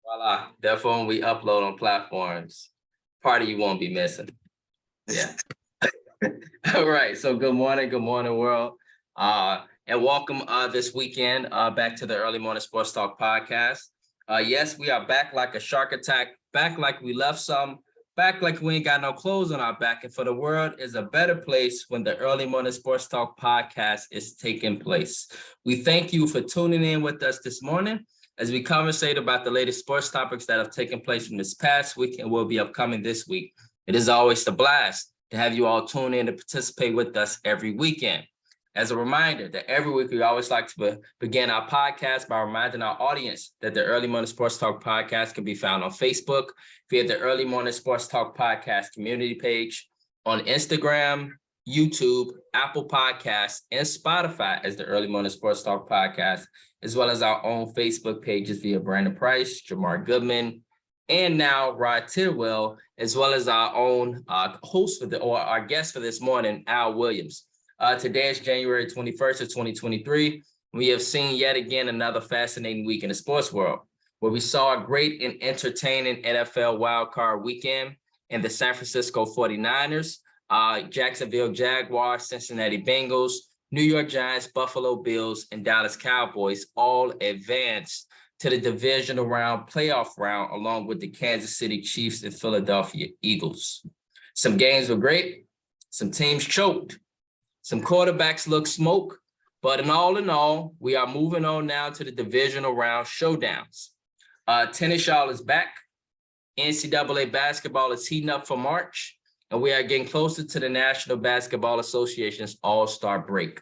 Voila. Therefore, when we upload on platforms, part of you won't be missing. Yeah. All right. So good morning, world. And welcome this weekend back to the Early Morning Sports Talk podcast. Yes, we are back like a shark attack, back like we left some, back like we ain't got no clothes on our back. And for the world is a better place when the Early Morning Sports Talk podcast is taking place. We thank you for tuning in with us this morning as we conversate about the latest sports topics that have taken place from this past week and will be upcoming this week. It is always a blast to have you all tune in to participate with us every weekend. As a reminder that every week we always like to begin our podcast by reminding our audience that the Early Morning Sports Talk podcast can be found on Facebook via the Early Morning Sports Talk podcast community page, on Instagram, YouTube, Apple Podcasts, and Spotify as the Early Morning Sports Talk podcast, as well as our own Facebook pages via Brandon Price, Jamar Goodman, and now Rod Tidwell, as well as our own host our guest for this morning, Al Williams. Today is January 21st of 2023. We have seen yet again another fascinating week in the sports world, where we saw a great and entertaining NFL wildcard weekend in the San Francisco 49ers, Jacksonville Jaguars, Cincinnati Bengals, New York Giants, Buffalo Bills, and Dallas Cowboys all advanced to the divisional round, playoff round, along with the Kansas City Chiefs and Philadelphia Eagles. Some games were great. Some teams choked. Some quarterbacks look smoke. But in all, we are moving on now to the divisional round showdowns. Tennis, y'all, is back. NCAA basketball is heating up for March, and we are getting closer to the National Basketball Association's All-Star break.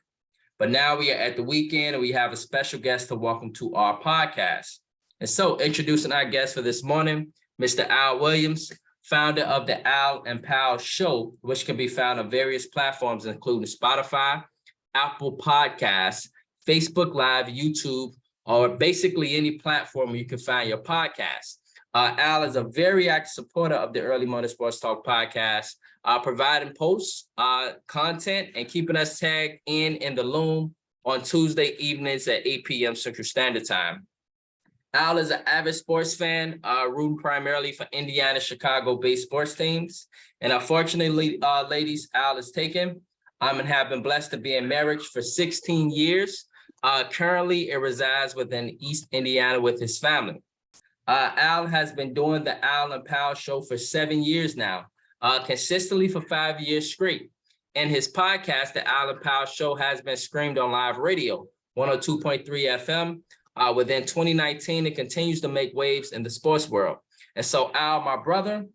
But now we are at the weekend, and we have a special guest to welcome to our podcast. And so introducing our guest for this morning, Mr. Al Williams, founder of the Al and Pal Show, which can be found on various platforms, including Spotify, Apple Podcasts, Facebook Live, YouTube, or basically any platform where you can find your podcast. Al is a very active supporter of the Early Morning Sports Talk podcast, providing posts, content, and keeping us tagged in the loom on Tuesday evenings at 8 p.m. Central Standard Time. Al is an avid sports fan, rooting primarily for Indiana, Chicago-based sports teams. And unfortunately, ladies, Al is taken and have been blessed to be in marriage for 16 years. Currently, it resides within East Indiana with his family. Al has been doing the Al and Pal Show for 7 years now, consistently for 5 years straight. And his podcast, the Al and Pal Show, has been streamed on live radio, 102.3 FM. Within 2019, it continues to make waves in the sports world. And so, Al, my brother,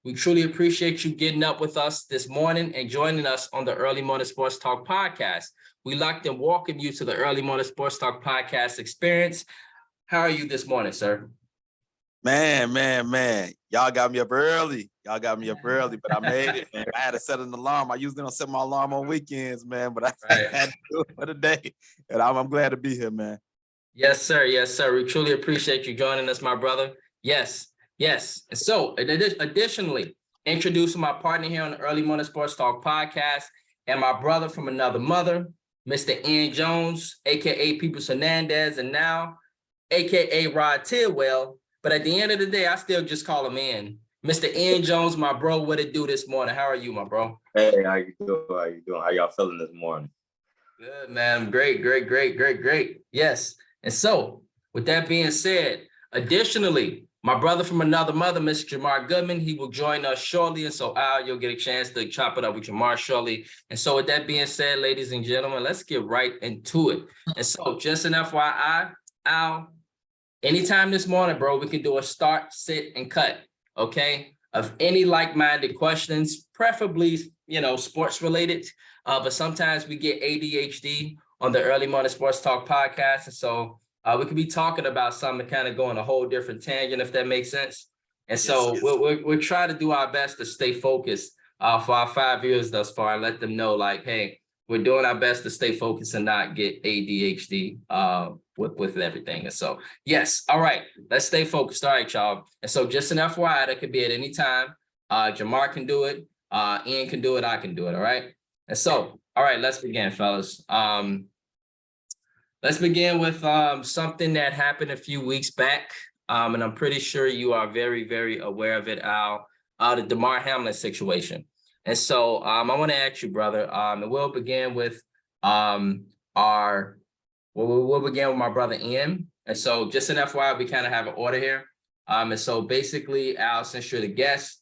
we truly appreciate you getting up with us this morning and joining us on the Early Morning Sports Talk podcast. We like to welcome you to the Early Morning Sports Talk podcast experience. How are you this morning, sir? Man. Y'all got me up early. But I made it, man. I had to set an alarm. I usually don't set my alarm on weekends, man, but I had to do it for the day. And I'm glad to be here, man. Yes, sir. We truly appreciate you joining us, my brother. Yes. And so, additionally, introducing my partner here on the Early Morning Sports Talk podcast and my brother from another mother, Mr. Ian Jones, a.k.a. Peoples Hernandez, and now, a.k.a. Rod Tidwell. But at the end of the day, I still just call him Ian. Mr. Ian Jones, my bro, what it do this morning? How are you, my bro? Hey, how you doing? How y'all feeling this morning? Good, man. Great. Yes. And so, with that being said, additionally, my brother from another mother, Mr. Jamar Goodman, he will join us shortly. And so, Al, you'll get a chance to chop it up with Jamar shortly. And so, with that being said, ladies and gentlemen, let's get right into it. And so, just an FYI, Al, anytime this morning, bro, we can do a start, sit, and cut, okay? Of any like-minded questions, preferably, sports related, but sometimes we get ADHD on the Early Morning Sports Talk podcast. And so we could be talking about something kind of going a whole different tangent, if that makes sense. And so we're trying to do our best to stay focused for our 5 years thus far and let them know, like, hey, we're doing our best to stay focused and not get ADHD with everything. And so, yes. All right. Let's stay focused. All right, y'all. And so just an FYI, that could be at any time. Jamar can do it. Ian can do it. I can do it. All right. And so, all right, let's begin, fellas. Let's begin with something that happened a few weeks back. And I'm pretty sure you are very, very aware of it, Al, the Damar Hamlin situation. And so I want to ask you, brother, and we'll begin with we'll begin with my brother Ian. And so just an FYI, we kind of have an order here. And so basically, Al, since you're the guest,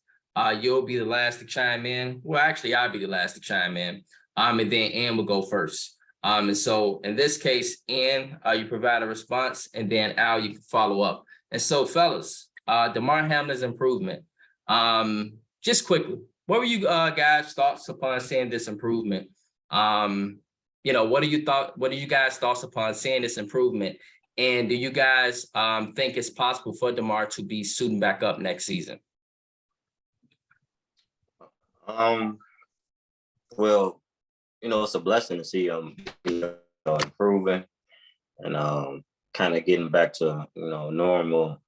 you'll be the last to chime in. Well, actually, I'll be the last to chime in. And then Ian will go first. And so in this case, Ian, you provide a response, and then Al, you can follow up. And so, fellas, Damar Hamlin's improvement. Just quickly, what were you guys' thoughts upon seeing this improvement? What are you guys' thoughts upon seeing this improvement? And do you guys think it's possible for Damar to be suiting back up next season? Well, it's a blessing to see him, improving and kind of getting back to, normal.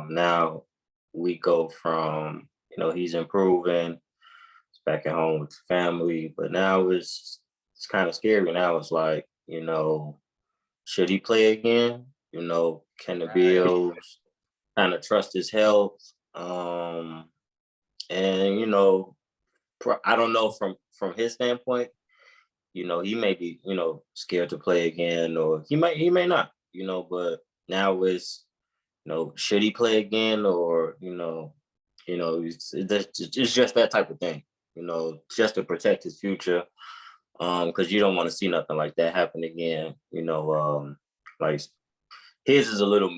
Now we go from, he's improving, he's back at home with the family, but now it's kind of scary. Now it's like, should he play again? Can the Bills kind of trust his health? And, I don't know from his standpoint, he may be, scared to play again, or he may not, but now it's, should he play again, or, it's just that type of thing, just to protect his future. Because you don't want to see nothing like that happen again. Like his is a little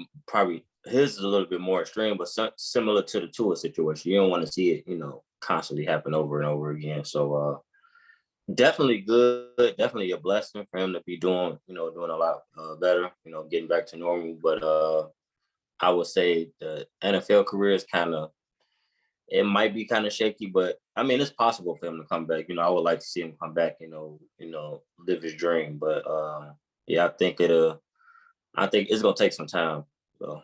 bit more extreme, but similar to the Tua situation. You don't want to see it, constantly happen over and over again. So definitely good, definitely a blessing for him to be doing a lot better, getting back to normal. But I would say the NFL career is it might be kind of shaky, but I mean, it's possible for him to come back. I would like to see him come back, live his dream. But yeah, I think it's gonna take some time. So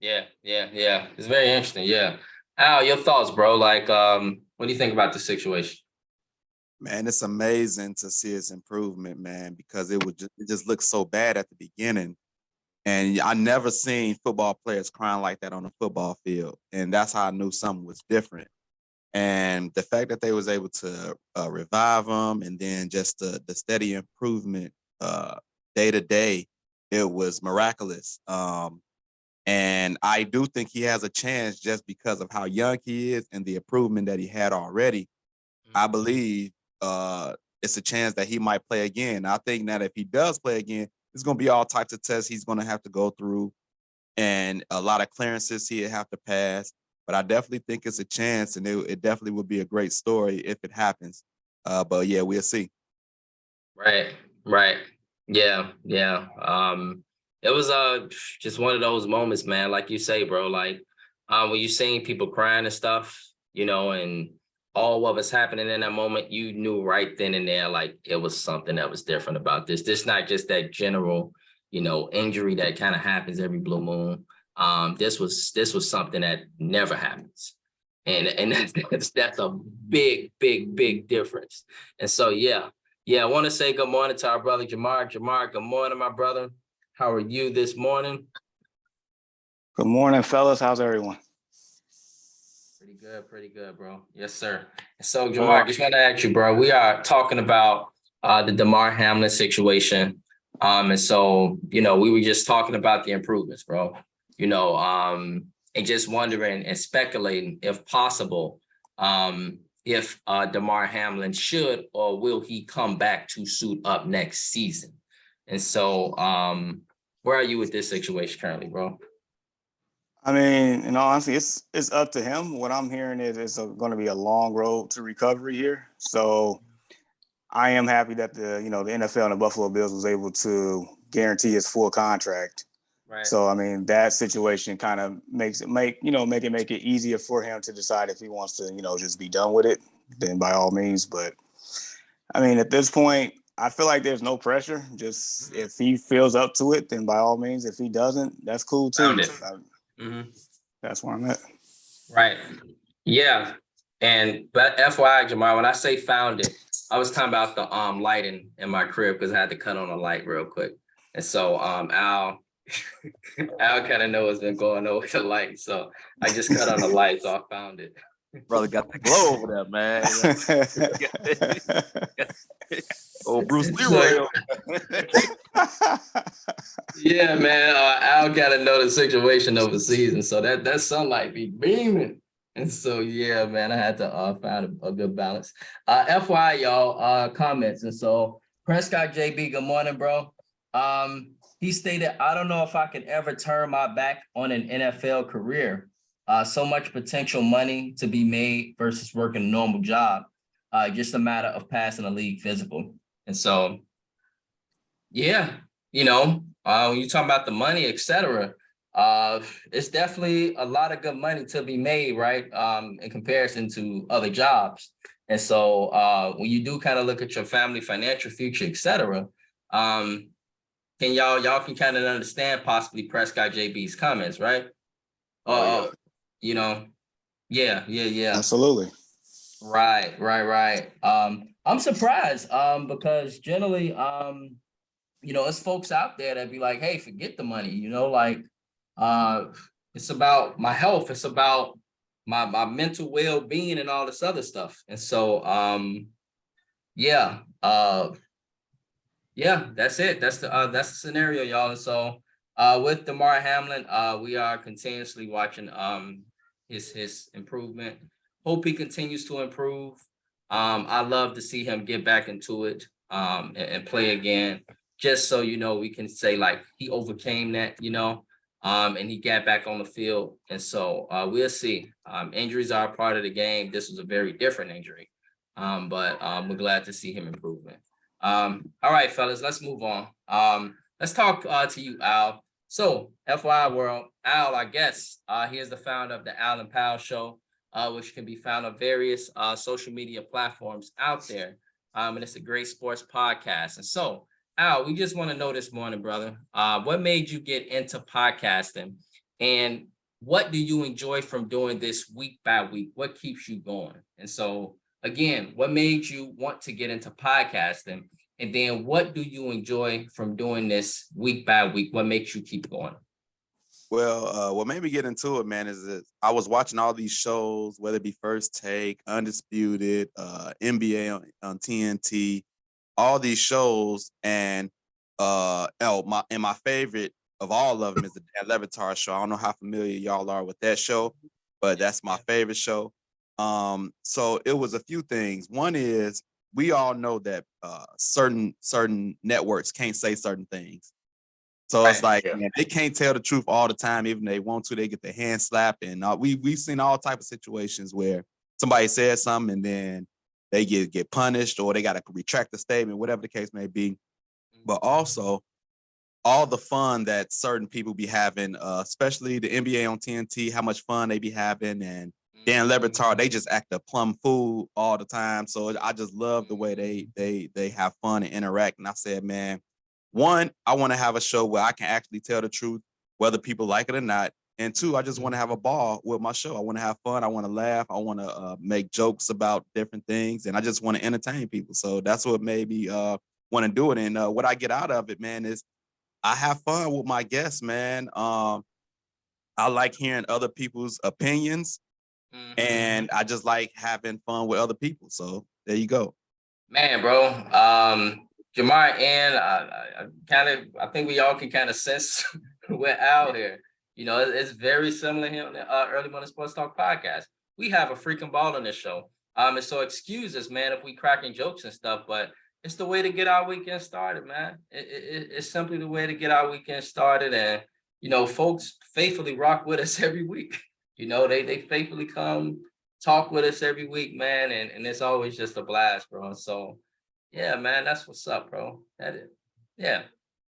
Yeah. It's very interesting. Yeah. Al, your thoughts, bro? Like, what do you think about the situation? Man, it's amazing to see his improvement, man, because it just looked so bad at the beginning. And I never seen football players crying like that on a football field. And that's how I knew something was different. And the fact that they was able to revive him, and then just the steady improvement day to day, it was miraculous. And I do think he has a chance just because of how young he is and the improvement that he had already. I believe it's a chance that he might play again. I think that if he does play again, there's going to be all types of tests he's going to have to go through, and a lot of clearances he'll have to pass. But I definitely think it's a chance, and it definitely would be a great story if it happens. But yeah, we'll see. Right. Yeah. It was just one of those moments, man. Like you say, bro. Like when you're seeing people crying and stuff, and all what was happening in that moment, you knew right then and there, like it was something that was different about this. This not just that general, injury that kind of happens every blue moon. This was something that never happens. And that's a big difference. And so, yeah, I want to say good morning to our brother, Jamar. Jamar, good morning, my brother. How are you this morning? Good morning, fellas. How's everyone? Pretty good, bro. Yes, sir. So, Jamar, just want to ask you, bro, we are talking about the Damar Hamlin situation. And so, we were just talking about the improvements, bro, and just wondering and speculating, if possible, if Damar Hamlin should or will he come back to suit up next season. And so where are you with this situation currently, bro? I mean, in all honesty, it's up to him. What I'm hearing is it's going to be a long road to recovery here. So I am happy that the NFL and the Buffalo Bills was able to guarantee his full contract. Right. So I mean, that situation kind of make it easier for him to decide if he wants to just be done with it. Then by all means, but I mean, at this point, I feel like there's no pressure. Just if he feels up to it, then by all means. If he doesn't, that's cool too. That's where I'm at. Right. Yeah. But FYI, Jamar, when I say found it, I was talking about the lighting in my crib because I had to cut on a light real quick. And so Al, Al kind of know what's been going on with the light, so I just cut on the light, so I found it. Brother got the glow over there, man. Oh, Bruce Leroy. Yeah, man. Al got to know the situation overseas, and so that sunlight be beaming. And so, yeah, man, I had to find a good balance. FYI, y'all, comments. And so Prescott JB, good morning, bro. He stated, I don't know if I could ever turn my back on an NFL career. So much potential money to be made versus working a normal job. Just a matter of passing a league physical. And so, yeah, you know, when you talk about the money, etc., it's definitely a lot of good money to be made, right? In comparison to other jobs. And so when you do kind of look at your family financial future, etc., can y'all can kind of understand possibly Prescott JB's comments, right? You know, yeah. Absolutely. Right. I'm surprised because generally you know, it's folks out there that be like, hey, forget the money, you know, like it's about my health, it's about my mental well-being and all this other stuff. And so yeah, that's it. That's the scenario, y'all. And so with Damar Hamlin, we are continuously watching his improvement. Hope he continues to improve. I love to see him get back into it and play again. Just so you know, we can say like he overcame that, you know, and he got back on the field. And so we'll see. Injuries are a part of the game. This was a very different injury, but we're glad to see him improving. All right, fellas, let's move on. Let's talk to you, Al. So, FYI world, Al, I guess, he is the founder of the Al and Pal Show, which can be found on various social media platforms out there. And it's a great sports podcast. And so, Al, we just want to know this morning, brother, what made you get into podcasting, and what do you enjoy from doing this week by week? What keeps you going? And so, again, what made you want to get into podcasting? And then what do you enjoy from doing this week by week? What makes you keep going? Well, what made me get into it, man, is that I was watching all these shows, whether it be First Take, Undisputed, NBA on TNT, all these shows, and my favorite of all of them is the Dan Le Batard Show. I don't know how familiar y'all are with that show, but that's my favorite show. So it was a few things. One is we all know that certain networks can't say certain things. So it's like, man, they can't tell the truth all the time. Even if they want to, they get their hand slapped. And we've seen all types of situations where somebody says something and then they get punished, or they got to retract the statement, whatever the case may be. But also all the fun that certain people be having, especially the NBA on TNT, how much fun they be having. And Dan Le Batard, they just act a plum fool all the time. So I just love the way they have fun and interact. And I said, man, one, I want to have a show where I can actually tell the truth, whether people like it or not. And two, I just want to have a ball with my show. I want to have fun. I want to laugh. I want to make jokes about different things. And I just want to entertain people. So that's what made me want to do it. And what I get out of it, man, is I have fun with my guests, man. I like hearing other people's opinions. And I just like having fun with other people. So there you go. Man, bro. Jamar and I think we all can kind of sense we're out here. You know, it's very similar here on the Early Morning Sports Talk podcast. We have a freaking ball on this show. And so excuse us, man, if we cracking jokes and stuff, but it's the way to get our weekend started, man. It's simply the way to get our weekend started. And, you know, folks faithfully rock with us every week. You know, they faithfully come talk with us every week, man. And it's always just a blast, bro. And so, yeah, man, that's what's up, bro. That is, yeah.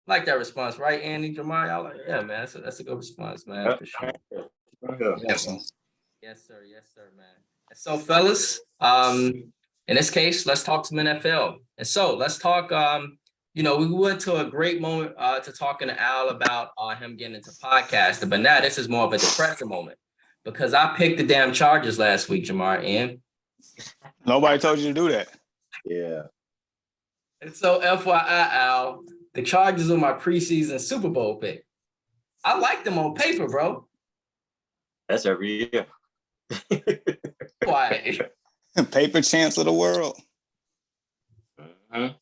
Like that response, right, Andy, Jamar? Y'all like, yeah, man, that's a good response, man, for sure. Yeah. Yes, sir, man. And so, fellas, in this case, let's talk some NFL. And so let's talk, you know, we went to a great moment to talking to Al about him getting into podcasting, but now this is more of a depressing moment because I picked the damn Chargers last week, Jamar, and nobody told you to do that. Yeah. And so FYI, Al, the Chargers are my preseason Super Bowl pick. I like them on paper, bro. That's every year. Why? Paper champs of the world. Mhm.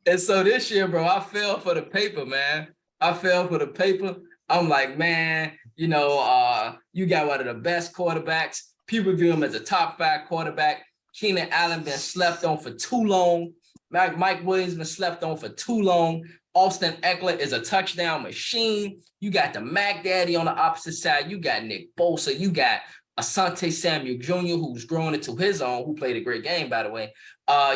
And so this year, bro, I fell for the paper, man. I fell for the paper. I'm like, man, you got one of the best quarterbacks. People view him as a top 5 quarterback. Keenan Allen been slept on for too long. Mike Williams been slept on for too long. Austin Eckler is a touchdown machine. You got the Mac Daddy on the opposite side. You got Nick Bosa. You got Asante Samuel Jr., who's growing into his own, who played a great game, by the way.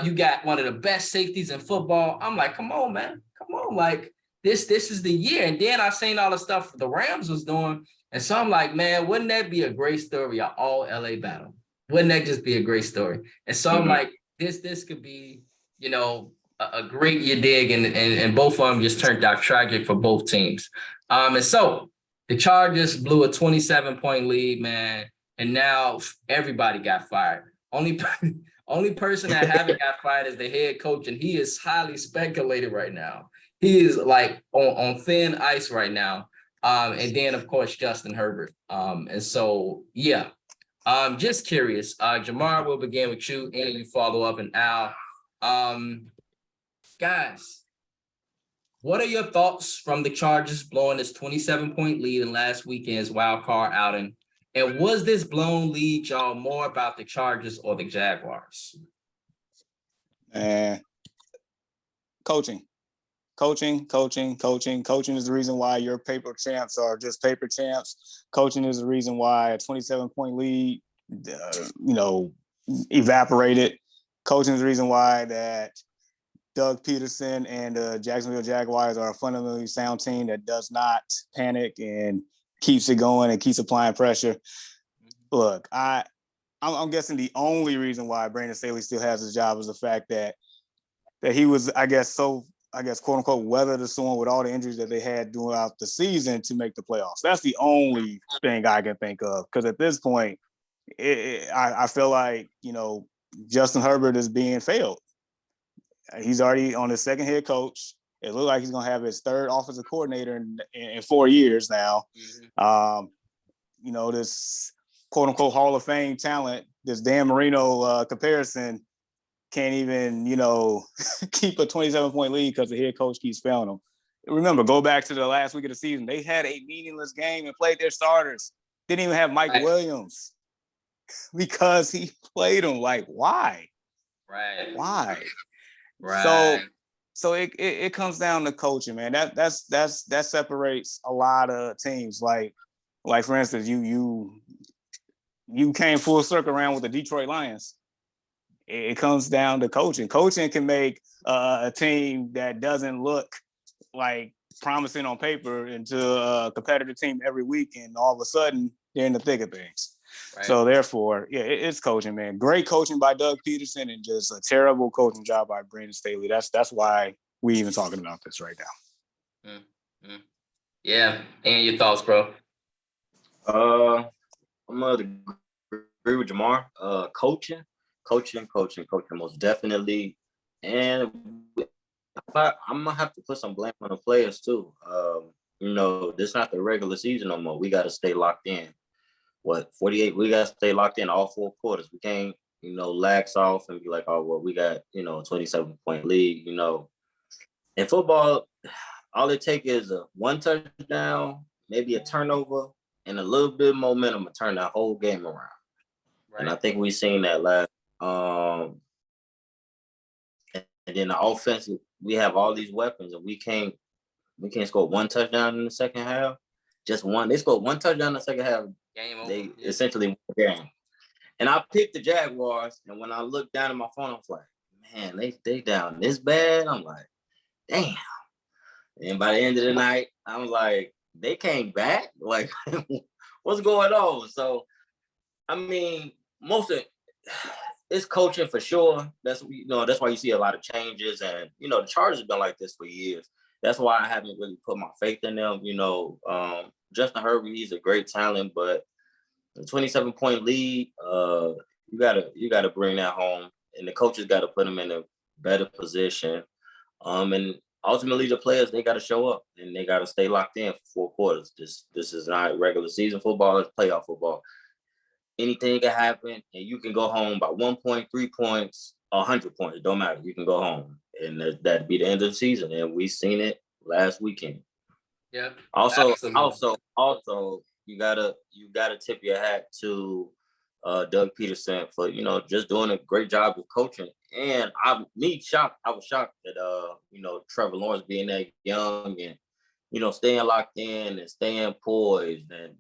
You got one of the best safeties in football. I'm like, come on, man. Come on. Like, this is the year. And then I seen all the stuff the Rams was doing. And so I'm like, man, wouldn't that be a great story, an all LA battle? Wouldn't that just be a great story? And so I'm like, this could be, a great year dig, and both of them just turned out tragic for both teams. And so the Chargers blew a 27-point lead, man, and now everybody got fired. Only person that haven't got fired is the head coach, and he is highly speculated right now. He is like on thin ice right now. And then of course Justin Herbert. And so yeah. Just curious. Jamar, we'll begin with you, and you follow up, and Al. Guys, what are your thoughts from the Chargers blowing this 27-point lead in last weekend's wild card outing? And was this blown lead y'all more about the Chargers or the Jaguars? Coaching. Coaching is the reason why your paper champs are just paper champs. Coaching is the reason why a 27-point lead, evaporated. Coaching is the reason why that Doug Peterson and the Jacksonville Jaguars are a fundamentally sound team that does not panic and keeps it going and keeps applying pressure. Look, I'm guessing the only reason why Brandon Staley still has his job is the fact that he was, quote unquote, weather the storm with all the injuries that they had throughout the season to make the playoffs. That's the only thing I can think of. Because at this point, I feel like, Justin Herbert is being failed. He's already on his second head coach. It looks like he's going to have his third offensive coordinator in 4 years now. This quote unquote Hall of Fame talent, this Dan Marino comparison can't even, keep a 27-point lead because the head coach keeps failing them. Remember, go back to the last week of the season. They had a meaningless game and played their starters. Didn't even have Mike Williams because he played them. Like, why? Right. Why? Right. So it comes down to coaching, man. That separates a lot of teams. Like for instance, you came full circle around with the Detroit Lions. It comes down to coaching. Coaching can make a team that doesn't look like promising on paper into a competitive team every week, and all of a sudden they're in the thick of things. Right. So therefore, yeah, it's coaching, man. Great coaching by Doug Peterson and just a terrible coaching job by Brandon Staley. That's why we even talking about this right now. Mm-hmm. Yeah, and your thoughts, bro? I'm gonna agree with Jamar. Coaching, most definitely. And I'm gonna have to put some blame on the players too. This is not the regular season no more. We got to stay locked in. 48? We got to stay locked in all 4 quarters. We can't, lax off and be like, oh, well, we got, a 27-point lead. In football, all it takes is a 1 touchdown, maybe a turnover, and a little bit of momentum to turn that whole game around. Right. And I think we've seen that last. And then the offense, we have all these weapons, and we can't score 1 touchdown in the second half. Just one. They scored 1 touchdown in the second half. Game over. They essentially won the game. And I picked the Jaguars, and when I looked down at my phone, I was like, man, they down this bad? I'm like, damn. And by the end of the night, I was like, they came back? Like, what's going on? So, I mean, most of it's coaching for sure. That's why you see a lot of changes. And, the Chargers have been like this for years. That's why I haven't really put my faith in them. Justin Herbert, he's a great talent, but a 27-point lead, you gotta bring that home, and the coaches got to put him in a better position. And ultimately the players, they got to show up and they got to stay locked in for 4 quarters. This is not regular season football, it's playoff football. Anything can happen, and you can go home by 1 point, 3 points, 100 points. It don't matter. You can go home, and that'd be the end of the season. And we seen it last weekend. Yep. Also, Absolutely. you gotta tip your hat to Doug Peterson for just doing a great job with coaching. And I was shocked that Trevor Lawrence being that young and staying locked in and staying poised and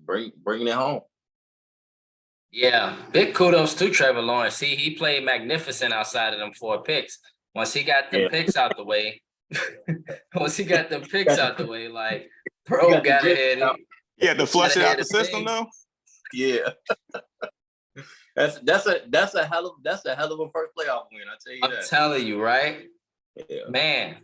bringing it home. Yeah, big kudos to Trevor Lawrence. See, he played magnificent outside of them 4 picks. Once he got them picks out the way, like bro got ahead. Yeah, to flush it out the Got ahead system of though. Yeah. That's a hell of a first playoff win. I tell you I'm that. telling you, right? Yeah. Man,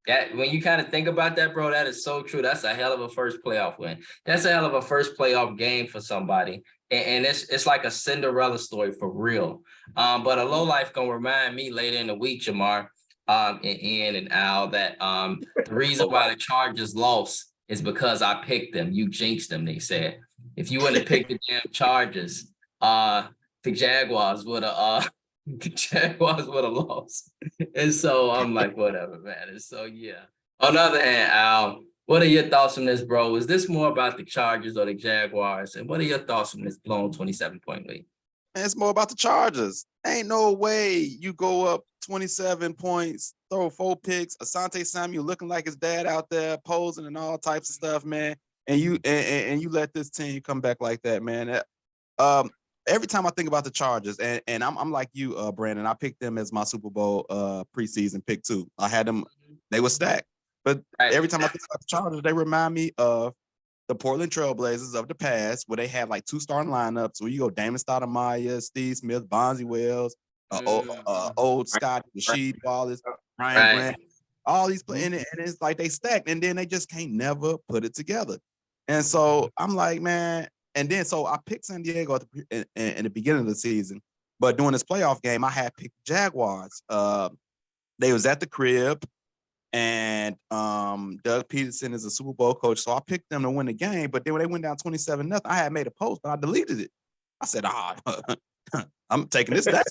that when you kind of think about that, bro, that is so true. That's a hell of a first playoff win. That's a hell of a first playoff game for somebody. And it's like a Cinderella story for real. But a low life gonna remind me later in the week, Jamar, and Ian and Al, that the reason why the Chargers lost is because I picked them. You jinxed them, they said. If you wouldn't have picked the damn Chargers, the Jaguars would have lost. And so I'm like, whatever, man. And so yeah. On the other hand, Al, what are your thoughts on this, bro? Is this more about the Chargers or the Jaguars? And what are your thoughts on this blown 27-point lead? Man, it's more about the Chargers. Ain't no way you go up 27 points, throw 4 picks, Asante Samuel looking like his dad out there posing and all types of stuff, man. And you let this team come back like that, man. Every time I think about the Chargers, and I'm like you, Brandon, I picked them as my Super Bowl preseason pick too. I had them; they were stacked. But every time I think about the Chargers, they remind me of the Portland Trailblazers of the past, where they had like 2 starting lineups. Where you go, Damon Stoudemire, Steve Smith, Bonzi Wells, old Scott, Rasheed Wallace, Brian Grant, all these players, and it's like they stacked, and then they just can't never put it together. And so I'm like, man. And then, so I picked San Diego in the beginning of the season, but during this playoff game, I had picked Jaguars. They was at the crib, and Doug Peterson is a Super Bowl coach, so I picked them to win the game. But then when they went down 27-0, I had made a post, but I deleted it. I said, I'm taking this down.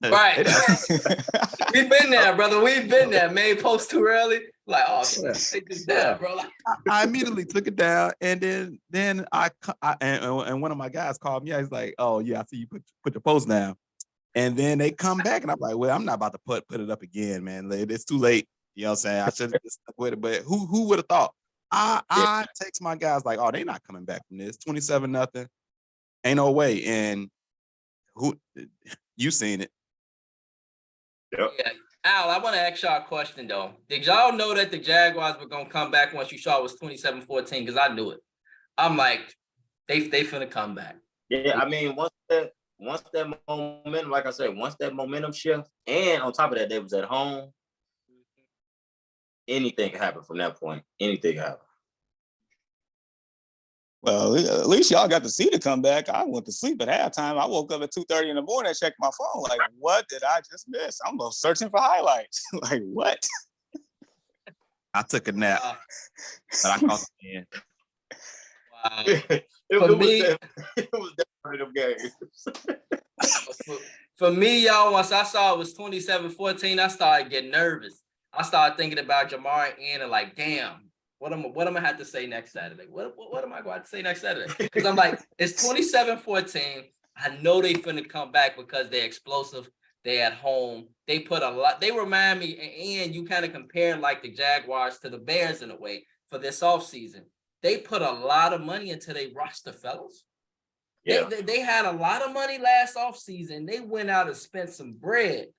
Right. We've been there, brother. We've been there. Made post too early. Like, take this down, bro. I immediately took it down, and then I one of my guys called me. He's like, "Oh yeah, I see you put the post down." And then they come back, and I'm like, "Well, I'm not about to put it up again, man. It's too late." You know what I'm saying? I should have stuck with it, but who would have thought? I text my guys like, "Oh, they not coming back from this 27-0. Ain't no way." And who you seen it? Yep. Yeah. Al, I want to ask y'all a question, though. Did y'all know that the Jaguars were going to come back once you saw it was 27-14? Because I knew it. I'm like, they finna come back. Yeah, I mean, once that momentum, like I said, once that momentum shift, and on top of that, they was at home, anything can happen from that point. Anything can happen. Well, at least y'all got to see the comeback. I went to sleep at halftime. I woke up at 2:30 in the morning and checked my phone. Like, what did I just miss? I'm searching for highlights. Like, what? I took a nap, but I caught the end. Wow. It was definitely them games. For me, y'all, once I saw it was 27-14, I started getting nervous. I started thinking about Jamar and Ian and like, damn. What am I gonna have to say next Saturday? What am I going to say next Saturday? Because I'm like, it's 27-14. I know they finna come back because they're explosive. They're at home. They put a lot. They remind me, and you kind of compare like the Jaguars to the Bears in a way for this offseason. They put a lot of money into their roster, fellas. Yeah. They had a lot of money last offseason. They went out and spent some bread,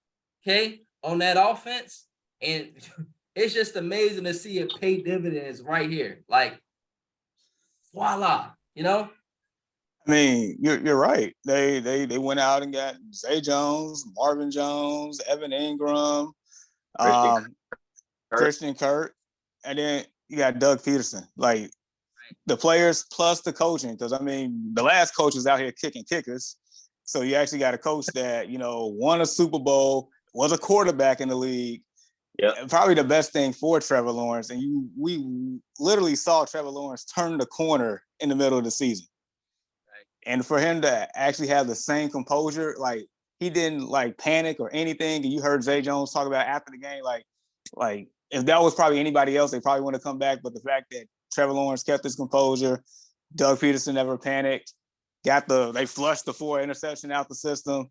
okay, on that offense. And it's just amazing to see it pay dividends right here. Like, voila, you know? I mean, you're right. They went out and got Zay Jones, Marvin Jones, Evan Ingram, Christian Kirk, and then you got Doug Peterson. Like, the players plus the coaching, because I mean, the last coach was out here kicking kickers. So you actually got a coach that, won a Super Bowl, was a quarterback in the league, Yeah. probably the best thing for Trevor Lawrence, and we literally saw Trevor Lawrence turn the corner in the middle of the season. Right. And for him to actually have the same composure, like he didn't like panic or anything. And you heard Zay Jones talk about after the game, like if that was probably anybody else, they probably wouldn't have come back. But the fact that Trevor Lawrence kept his composure, Doug Peterson never panicked, they flushed the 4 interception out the system,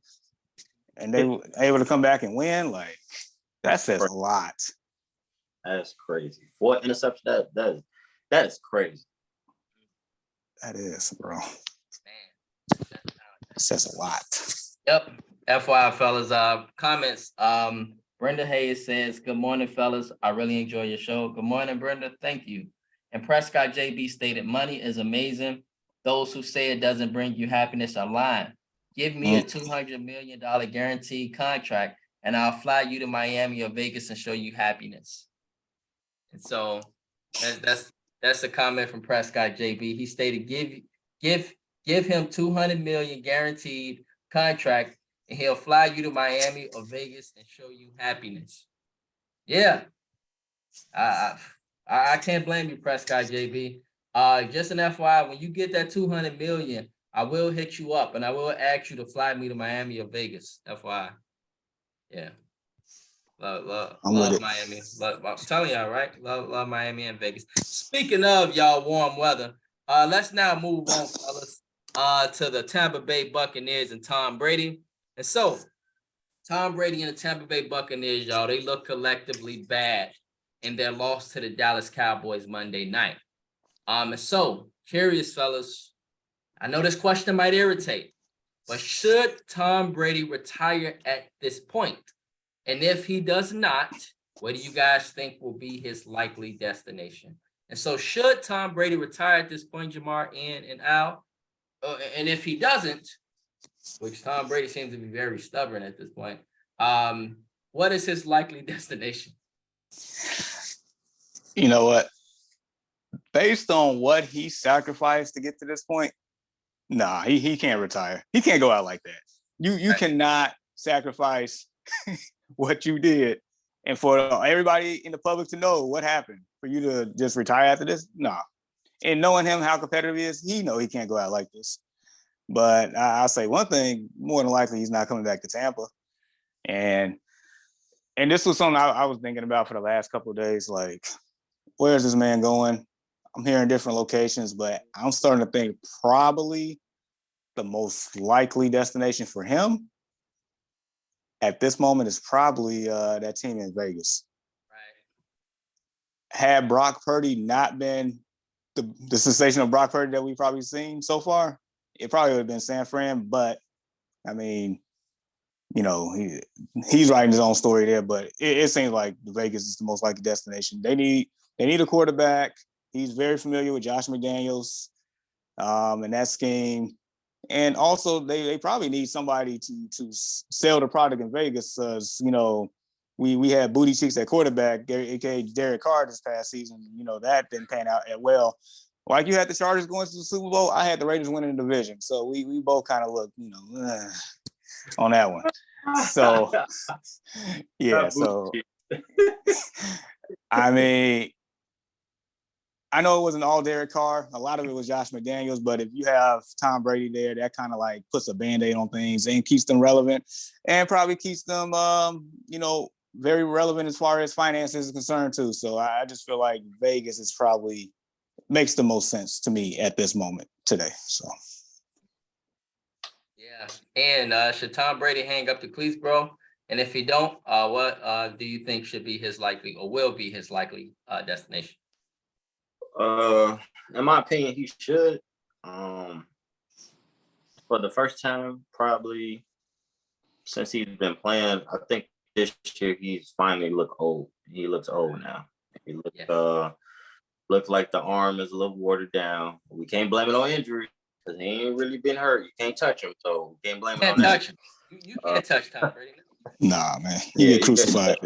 and they were able to come back and win. Like that says a lot. That's crazy. 4 interceptions. That is crazy. That is, bro. Man. It says a lot. Yep. FYI, fellas, comments. Brenda Hayes says, good morning, fellas. I really enjoy your show. Good morning, Brenda. Thank you. And Prescott JB stated, money is amazing. Those who say it doesn't bring you happiness are lying. Give me a $200 million guaranteed contract and I'll fly you to Miami or Vegas and show you happiness. And so that's a comment from Prescott JB. He stated, give him $200 million guaranteed contract and he'll fly you to Miami or Vegas and show you happiness. Yeah. I can't blame you, Prescott JB. Just an FYI, when you get that $200 million, I will hit you up and I will ask you to fly me to Miami or Vegas. FYI. Yeah. Love Miami. I'm telling y'all, right? Love Miami and Vegas. Speaking of y'all warm weather, let's now move on, fellas, to the Tampa Bay Buccaneers and Tom Brady. And so, Tom Brady and the Tampa Bay Buccaneers, y'all, they look collectively bad in their loss to the Dallas Cowboys Monday night. And so, curious, fellas, I know this question might irritate, but should Tom Brady retire at this point? And if he does not, what do you guys think will be his likely destination? And so should Tom Brady retire at this point, Jamar, Ian, and Al? And if he doesn't, which Tom Brady seems to be very stubborn at this point, what is his likely destination? You know what? Based on what he sacrificed to get to this point, nah, he can't retire. He can't go out like that. You Right. cannot sacrifice what you did, and for everybody in the public to know what happened, for you to just retire after this, nah. And knowing him, how competitive he is, he know he can't go out like this. But I'll say one thing, more than likely, he's not coming back to Tampa. And this was something I was thinking about for the last couple of days. Like, where's this man going? I'm hearing different locations, but I'm starting to think probably the most likely destination for him at this moment is probably that team in Vegas. Right. Had Brock Purdy not been the sensational Brock Purdy that we've probably seen so far, it probably would have been San Fran. But I mean, you know, he's writing his own story there. But it seems like Vegas is the most likely destination. They need a quarterback. He's very familiar with Josh McDaniels and that scheme. And also, they probably need somebody to sell the product in Vegas. You know, we had Booty Cheeks at quarterback, aka Derek Carr this past season. You know, that didn't pan out as well. Like you had the Chargers going to the Super Bowl, I had the Raiders winning the division. So we both kind of looked, you know, on that one. So yeah. So I mean, I know it wasn't all Derek Carr. A lot of it was Josh McDaniels. But if you have Tom Brady there, that kind of like puts a Band-Aid on things and keeps them relevant and probably keeps them, you know, very relevant as far as finances is concerned too. So I just feel like Vegas is probably makes the most sense to me at this moment today. So. Yeah. And should Tom Brady hang up the cleats, bro? And if he don't, what do you think should be his likely or will be his likely destination? In my opinion, he should. For the first time, probably since he's been playing, I think this year he's finally looked old. He looks old now. He looks like the arm is a little watered down. We can't blame it on injury because he ain't really been hurt. You can't touch him, so we can't blame it on that. Touch him. You can't touch Tom Brady. Nah, man, you get crucified.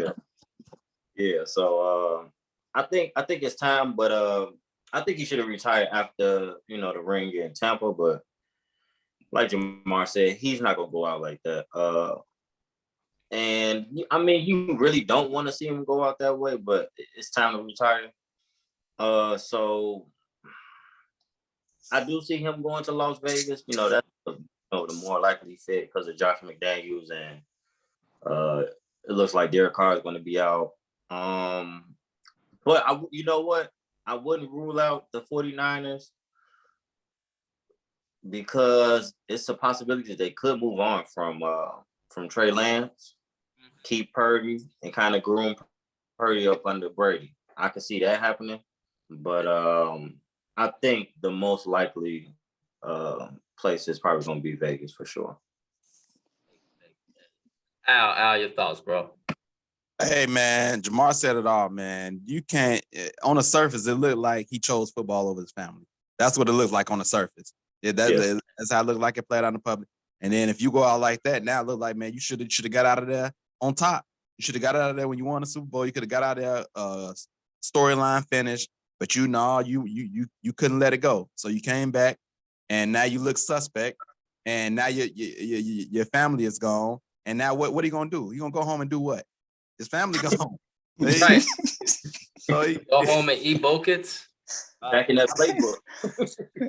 Yeah, so I think it's time, but I think he should have retired after, you know, the ring in Tampa. But like Jamar said, he's not gonna go out like that. And I mean, you really don't want to see him go out that way, but it's time to retire. So I do see him going to Las Vegas. You know, that's the more likely fit because of Josh McDaniels, and it looks like Derek Carr is going to be out. But you know what? I wouldn't rule out the 49ers because it's a possibility that they could move on from Trey Lance, keep Purdy, and kind of groom Purdy up under Brady. I could see that happening, but I think the most likely place is probably going to be Vegas for sure. Al, your thoughts, bro? Hey man, Jamar said it all, man. You can't on the surface, it looked like he chose football over his family. That's what it looked like on the surface. That's how it looked like it played out in the public. And then if you go out like that, now it look like, man, you should have got out of there on top. You should have got out of there when you won the Super Bowl. You could have got out of there, storyline finished, but you couldn't let it go. So you came back, and now you look suspect, and now your family is gone. And now what are you gonna do? You gonna go home and do what? His family gone. Right. So Go home and eat Bokits. Back in that playbook.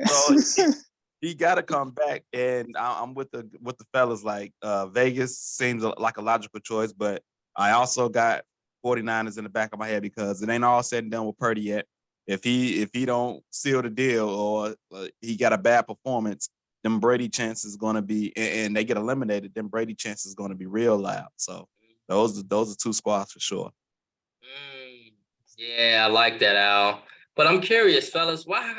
So he got to come back, and I'm with the fellas. Like Vegas seems like a logical choice, but I also got 49ers in the back of my head because it ain't all said and done with Purdy yet. If he don't seal the deal or he got a bad performance, then Brady chance is going to be, and they get eliminated, then Brady chance is going to be real loud. So those are two squads for sure. Yeah, I like that, Al. But I'm curious, fellas, why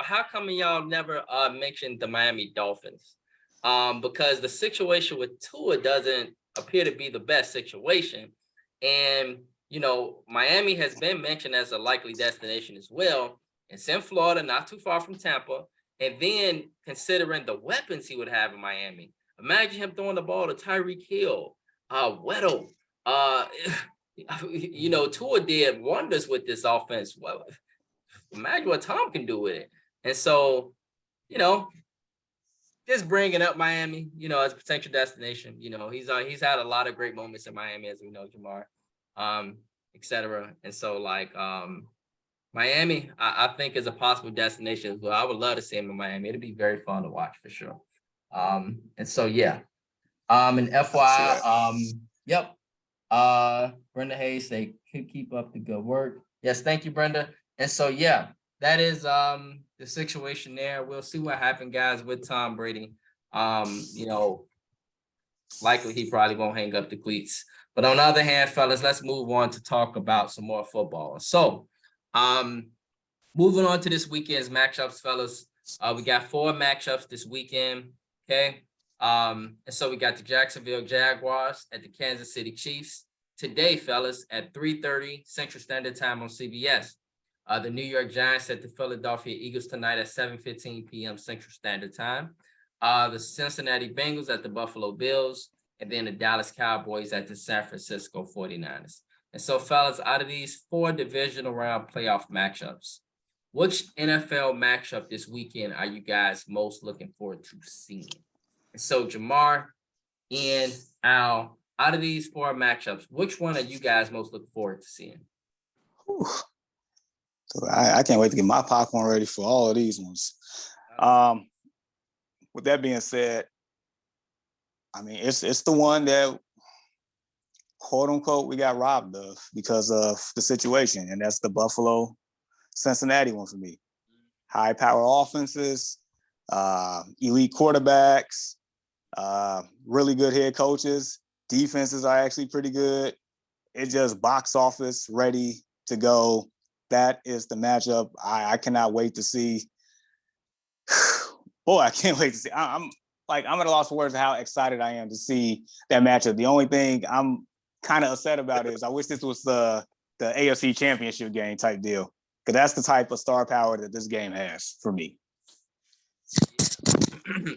how come y'all never mentioned the Miami Dolphins? Because the situation with Tua doesn't appear to be the best situation. And, you know, Miami has been mentioned as a likely destination as well. It's in Florida, not too far from Tampa. And then considering the weapons he would have in Miami, imagine him throwing the ball to Tyreek Hill, Weddle. You know, Tua did wonders with this offense. Well, imagine what Tom can do with it. And so, you know, just bringing up Miami, you know, as a potential destination. You know, he's had a lot of great moments in Miami, as we know, Jamar, et cetera. And so, like, Miami, I think is a possible destination as well. I would love to see him in Miami. It'd be very fun to watch for sure. And so, yeah. And FYI, yep. Brenda Hayes, they could keep up the good work. Yes, thank you, Brenda. And so, yeah, that is the situation there. We'll see what happens, guys, with Tom Brady. You know, likely he probably won't hang up the cleats. But on the other hand, fellas, let's move on to talk about some more football. So, moving on to this weekend's matchups, fellas. We got 4 matchups this weekend. Okay. And so we got the Jacksonville Jaguars at the Kansas City Chiefs today, fellas, at 3:30 Central Standard Time on CBS. The New York Giants at the Philadelphia Eagles tonight at 7:15 p.m. Central Standard Time. The Cincinnati Bengals at the Buffalo Bills, and then the Dallas Cowboys at the San Francisco 49ers. And so, fellas, out of these 4 divisional round playoff matchups, which NFL matchup this weekend are you guys most looking forward to seeing? And so, Jamar, Ian, Al, out of these 4 matchups, which one are you guys most looking forward to seeing? Whew. So I can't wait to get my popcorn ready for all of these ones. With that being said, I mean, it's the one that, quote unquote, we got robbed of because of the situation, and that's the Buffalo Cincinnati one for me. High power offenses, elite quarterbacks, really good head coaches. Defenses are actually pretty good. It's just box office ready to go. That is the matchup I cannot wait to see. Boy, I can't wait to see. I'm at a loss for words of how excited I am to see that matchup. The only thing I'm kind of upset about is I wish this was the AFC Championship game type deal, because that's the type of star power that this game has for me.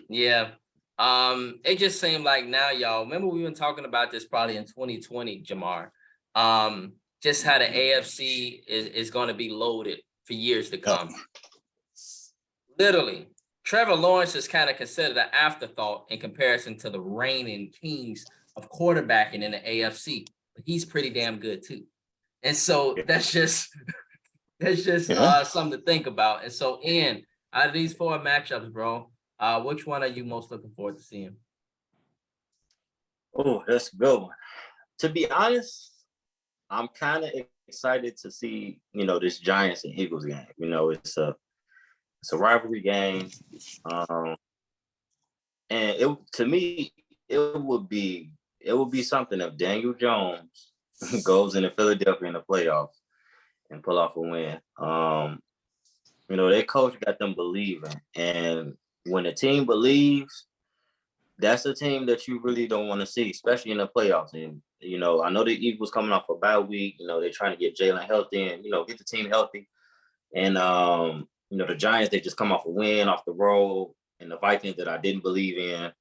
Yeah. It just seemed like now, y'all, remember we've been talking about this probably in 2020, Jamar. Just how the AFC is going to be loaded for years to come. Literally, Trevor Lawrence is kind of considered an afterthought in comparison to the reigning kings of quarterbacking in the AFC, but he's pretty damn good too. And so that's just something to think about. And so, Ian, out of these 4 matchups, bro, which one are you most looking forward to seeing? Oh, that's a good one. To be honest, I'm kind of excited to see, this Giants and Eagles game. It's a rivalry game. And to me, it would be something if Daniel Jones goes into Philadelphia in the playoffs and pull off a win. Their coach got them believing. And when a team believes, that's a team that you really don't want to see, especially in the playoffs. And, I know the Eagles coming off a bye week, they're trying to get Jalen healthy and, get the team healthy. And, the Giants, they just come off a win off the road, and the Vikings that I didn't believe in.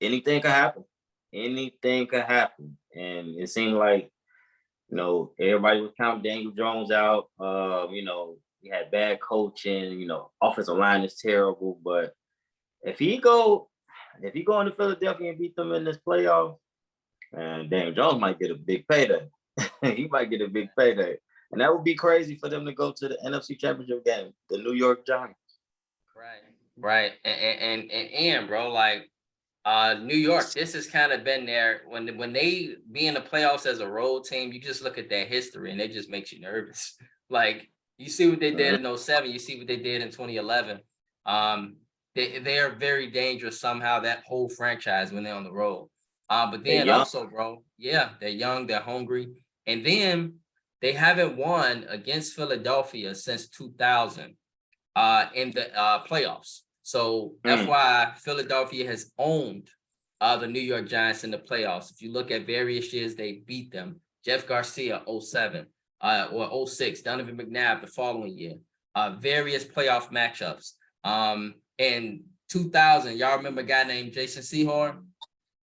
Anything could happen. Anything could happen. And it seemed like, everybody was counting Daniel Jones out. We had bad coaching, offensive line is terrible. But if he go into Philadelphia and beat them in this playoff, and Daniel Jones might get a big payday. He might get a big payday. And that would be crazy for them to go to the NFC Championship game, the New York Giants. Right. And bro, like New York, this has kind of been there when they be in the playoffs as a road team. You just look at their history and it just makes you nervous. Like you see what they did in 07, you see what they did in 2011. They are very dangerous somehow, that whole franchise, when they're on the road. But then also, bro, yeah, they're young, they're hungry, and then they haven't won against Philadelphia since 2000 in the playoffs. So FYI, Philadelphia has owned the New York Giants in the playoffs. If you look at various years, they beat them. Jeff Garcia, 07, or 06, Donovan McNabb the following year. Various playoff matchups. In 2000, y'all remember a guy named Jason Sehorn?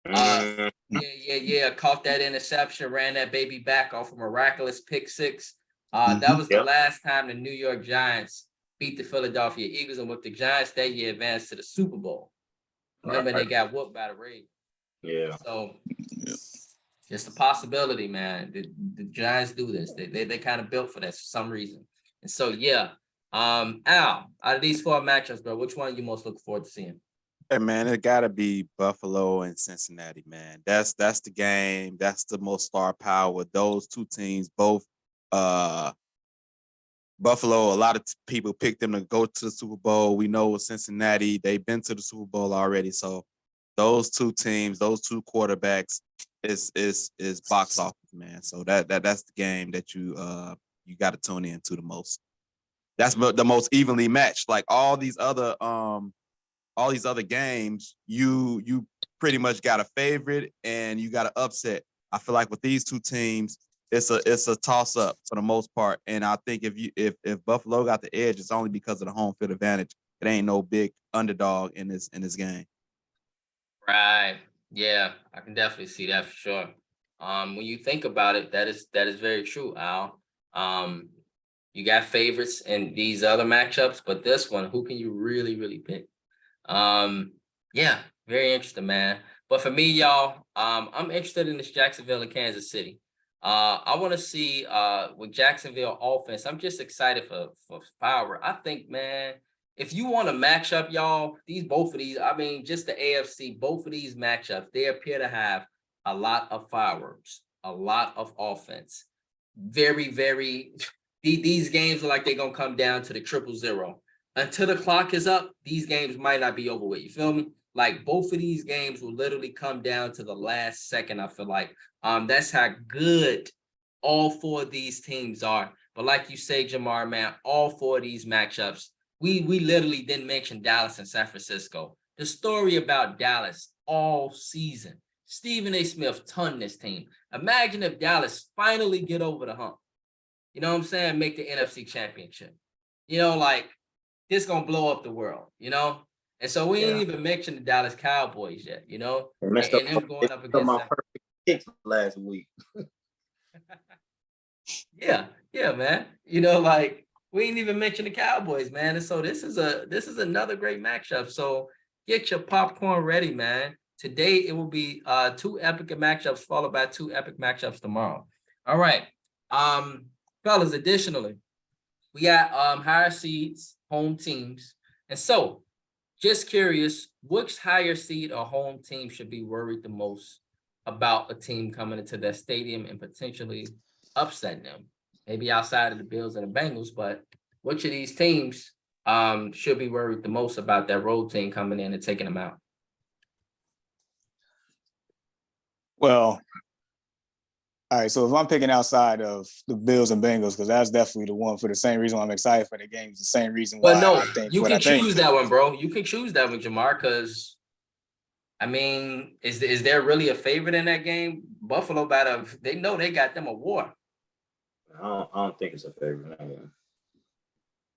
Caught that interception, ran that baby back off a miraculous pick 6. That was the last time the New York Giants beat the Philadelphia Eagles, and with the Giants that year advanced to the Super Bowl. Remember, they got whooped by the Ravens. Yeah. So just a possibility, man. The Giants do this. They kind of built for that for some reason. And so Al, out of these 4 matchups, bro, which one are you most looking forward to seeing? Hey man, it gotta be Buffalo and Cincinnati, man. That's the game. That's the most star power. Those 2 teams, both Buffalo, a lot of people picked them to go to the Super Bowl. We know with Cincinnati, they've been to the Super Bowl already. So those 2 teams, those 2 quarterbacks is box office, man. So that's the game that you got to tune into the most. That's the most evenly matched. Like all these other games, you pretty much got a favorite and you got an upset. I feel like with these 2 teams, it's a toss up for the most part. And I think if Buffalo got the edge, it's only because of the home field advantage. It ain't no big underdog in this game. Right. Yeah, I can definitely see that for sure. When you think about it, that is very true, Al. You got favorites in these other matchups, but this one, who can you really, really pick? Yeah, very interesting, man. But for me, y'all, I'm interested in this Jacksonville and Kansas City. I want to see with Jacksonville offense. I'm just excited for power. I think, man, if you want to match up, y'all, both of these, I mean, just the AFC, both of these matchups, they appear to have a lot of fireworks, a lot of offense. Very, very, these games are like they're going to come down to the 0-0. Until the clock is up, these games might not be over with. You feel me? Like both of these games will literally come down to the last second, I feel like. That's how good all 4 of these teams are. But like you say, Jamar, man, all 4 of these matchups, we literally didn't mention Dallas and San Francisco. The story about Dallas all season. Stephen A. Smith turned this team. Imagine if Dallas finally get over the hump. You know what I'm saying? Make the NFC Championship. Like, this gonna blow up the world, And so we ain't even mentioned the Dallas Cowboys yet, and them going up against my perfect picks last week. Yeah, man. Like we ain't even mentioned the Cowboys, man. And so this is another great matchup. So Get your popcorn ready, man. Today it will be 2 epic matchups followed by 2 epic matchups tomorrow. All right. Fellas, additionally, we got higher seeds, home teams. And so just curious, which higher seed or home team should be worried the most about a team coming into their stadium and potentially upsetting them? Maybe outside of the Bills and the Bengals, but which of these teams should be worried the most about that road team coming in and taking them out? Well, all right. So if I'm picking outside of the Bills and Bengals, because that's definitely the one for the same reason why I'm excited for the game. The same reason why Well, no, I think you what can I think. choose that one, bro. You can choose that one, Jamar, because I mean, is there really a favorite in that game? Buffalo, they know they got them a war. I don't think it's a favorite.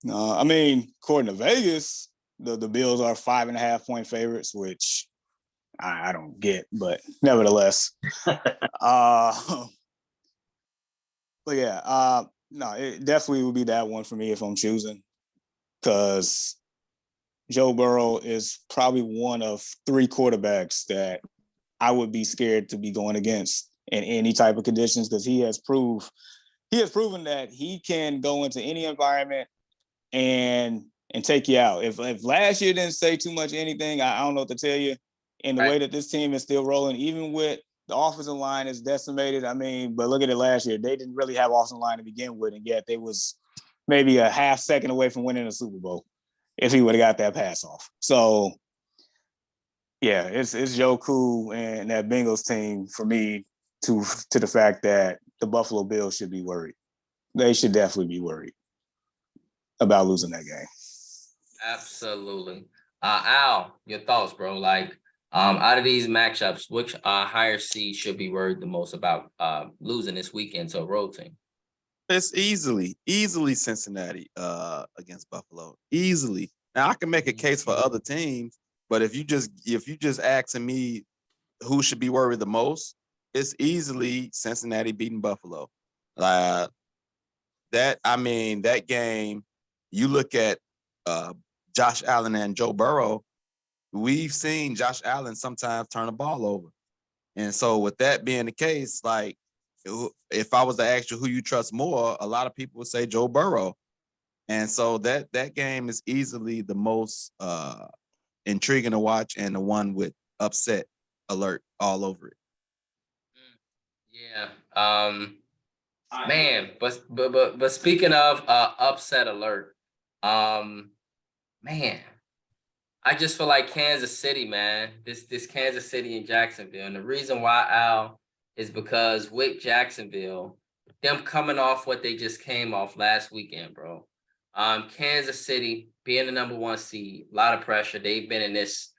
No, I mean, according to Vegas, the Bills are 5.5-point favorites, which I don't get, but nevertheless. But yeah, no, it definitely would be that one for me if I'm choosing, because Joe Burrow is probably one of 3 quarterbacks that I would be scared to be going against in any type of conditions, because he has proven that he can go into any environment and take you out. If last year didn't say too much anything, I don't know what to tell you. In the way that this team is still rolling, even with the offensive line is decimated. I mean, but look at it last year. They didn't really have offensive line to begin with, and yet they was maybe a half second away from winning a Super Bowl if he would have got that pass off. So yeah, it's Joe Cool and that Bengals team for me to the fact that the Buffalo Bills should be worried. They should definitely be worried about losing that game. Absolutely. Al, your thoughts, bro? Like, out of these matchups, which higher seed should be worried the most about losing this weekend to a road team? It's easily Cincinnati against Buffalo. Easily. Now I can make a case for other teams, but if you just asking me who should be worried the most, it's easily Cincinnati beating Buffalo. That game, you look at Josh Allen and Joe Burrow, we've seen Josh Allen sometimes turn the ball over. And so with that being the case, like if I was to ask you who you trust more, a lot of people would say Joe Burrow. And so that game is easily the most intriguing to watch and the one with upset alert all over it. Yeah. Man, but speaking of upset alert, man, I just feel like Kansas City, man. This Kansas City and Jacksonville. And the reason why, Al, is because with Jacksonville, them coming off what they just came off last weekend, bro. Kansas City being the number 1 seed, a lot of pressure. They've been in this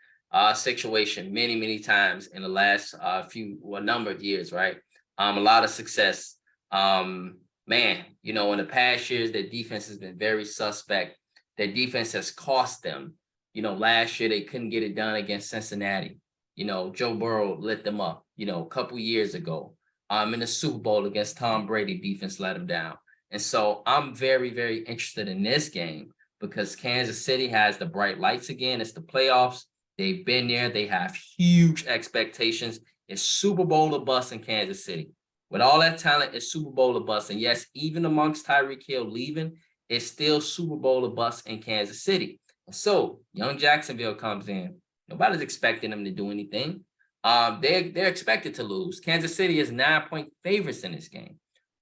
situation many, many times in the last number of years, right? A lot of success. Man, in the past years, their defense has been very suspect. Their defense has cost them. Last year they couldn't get it done against Cincinnati. Joe Burrow lit them up, a couple years ago. In the Super Bowl against Tom Brady, defense let them down. And so I'm very, very interested in this game because Kansas City has the bright lights again. It's the playoffs. They've been there. They have huge expectations. It's Super Bowl or bust in Kansas City. With all that talent, it's Super Bowl or bust. And yes, even amongst Tyreek Hill leaving, it's still Super Bowl or bust in Kansas City. And so young Jacksonville comes in. Nobody's expecting them to do anything. They're expected to lose. Kansas City is 9-point favorites in this game.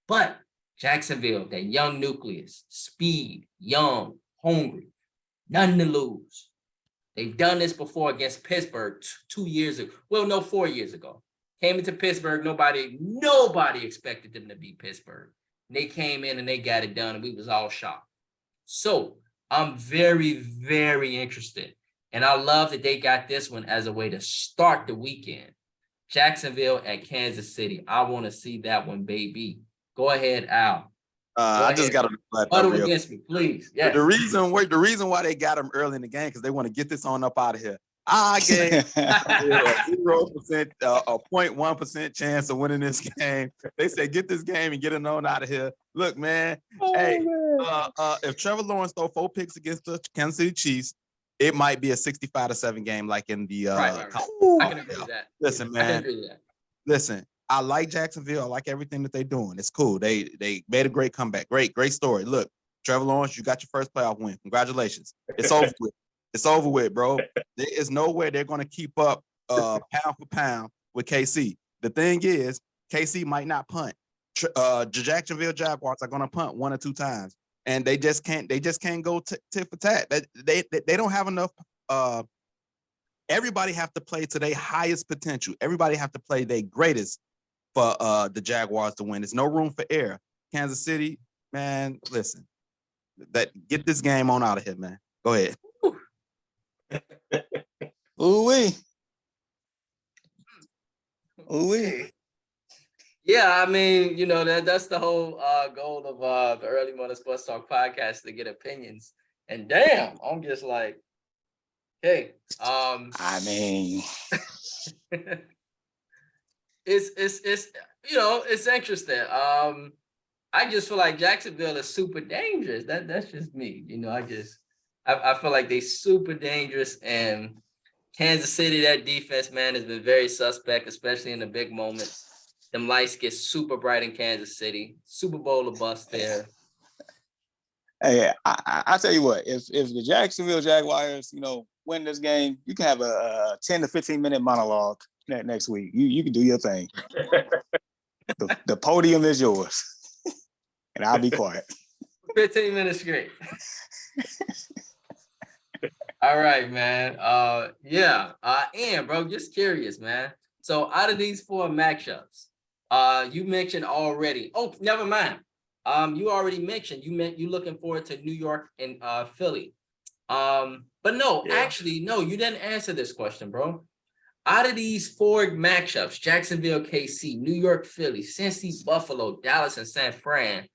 But Jacksonville, that young nucleus, speed, young, hungry, nothing to lose. They've done this before against Pittsburgh 2 years ago. Well, no, 4 years ago. Came into Pittsburgh, nobody expected them to beat Pittsburgh. They came in and they got it done, and we was all shocked. So I'm very, very interested. And I love that they got this one as a way to start the weekend. Jacksonville at Kansas City. I want to see that one, baby. Go ahead, Al. I just got to butter against me, please. Yes. The reason why they got them early in the game because they want to get this on up out of here. I gave 0%, a 0.1% chance of winning this game. They said, get this game and get it on out of here. Look, man. If Trevor Lawrence throw 4 picks against the Kansas City Chiefs, it might be a 65-7 game like in the Right. college I can agree with that. Listen, I can man. agree with that. Listen, I like Jacksonville. I like everything that they're doing. It's cool. They made a great comeback. Great story. Look, Trevor Lawrence, you got your first playoff win. Congratulations. It's over with. It's over with, bro. There is no way they're going to keep up pound for pound with KC. The thing is, KC might not punt. The Jacksonville Jaguars are going to punt 1 or 2 times, and they just can't go tit for tat. They don't have enough. Everybody have to play to their highest potential. Everybody have to play their greatest for the Jaguars to win. There's no room for error. Kansas City, man, listen. Get this game on out of here, man. Go ahead. Ooh-wee. Ooh-wee. Yeah, I mean, that's the whole goal of the Early Morning Sports Talk podcast, to get opinions. And damn, I'm just like, hey, I mean, it's it's interesting. I just feel like Jacksonville is super dangerous. That's just me. I feel like they super dangerous, and Kansas City, that defense, man, has been very suspect, especially in the big moments. Them lights get super bright in Kansas City. Super Bowl or bust there. hey, I tell you what, if the Jacksonville Jaguars, win this game, you can have a 10 to 15-minute monologue next week. You can do your thing. The podium is yours, and I'll be quiet. 15 minutes straight. All right, man. And bro, just curious, man. So out of these 4 matchups, you mentioned already. Oh, never mind. You already mentioned you looking forward to New York and Philly. But no, actually, no, you didn't answer this question, bro. Out of these 4 matchups, Jacksonville, KC, New York, Philly, Cincy, Buffalo, Dallas, and San Fran,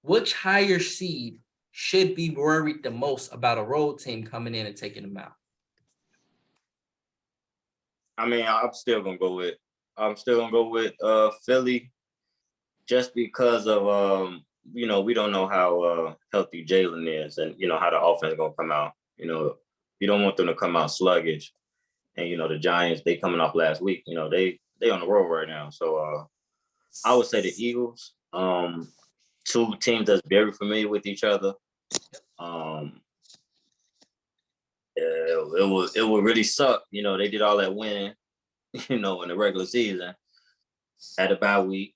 which higher seed should be worried the most about a road team coming in and taking them out? I mean, I'm still gonna go with Philly, just because of we don't know how healthy Jalen is, and how the offense is gonna come out. You don't want them to come out sluggish. And the Giants, they coming off last week. They on the road right now. So I would say the Eagles. 2 teams that's very familiar with each other. It would really suck. They did all that winning, in the regular season, had a bye week,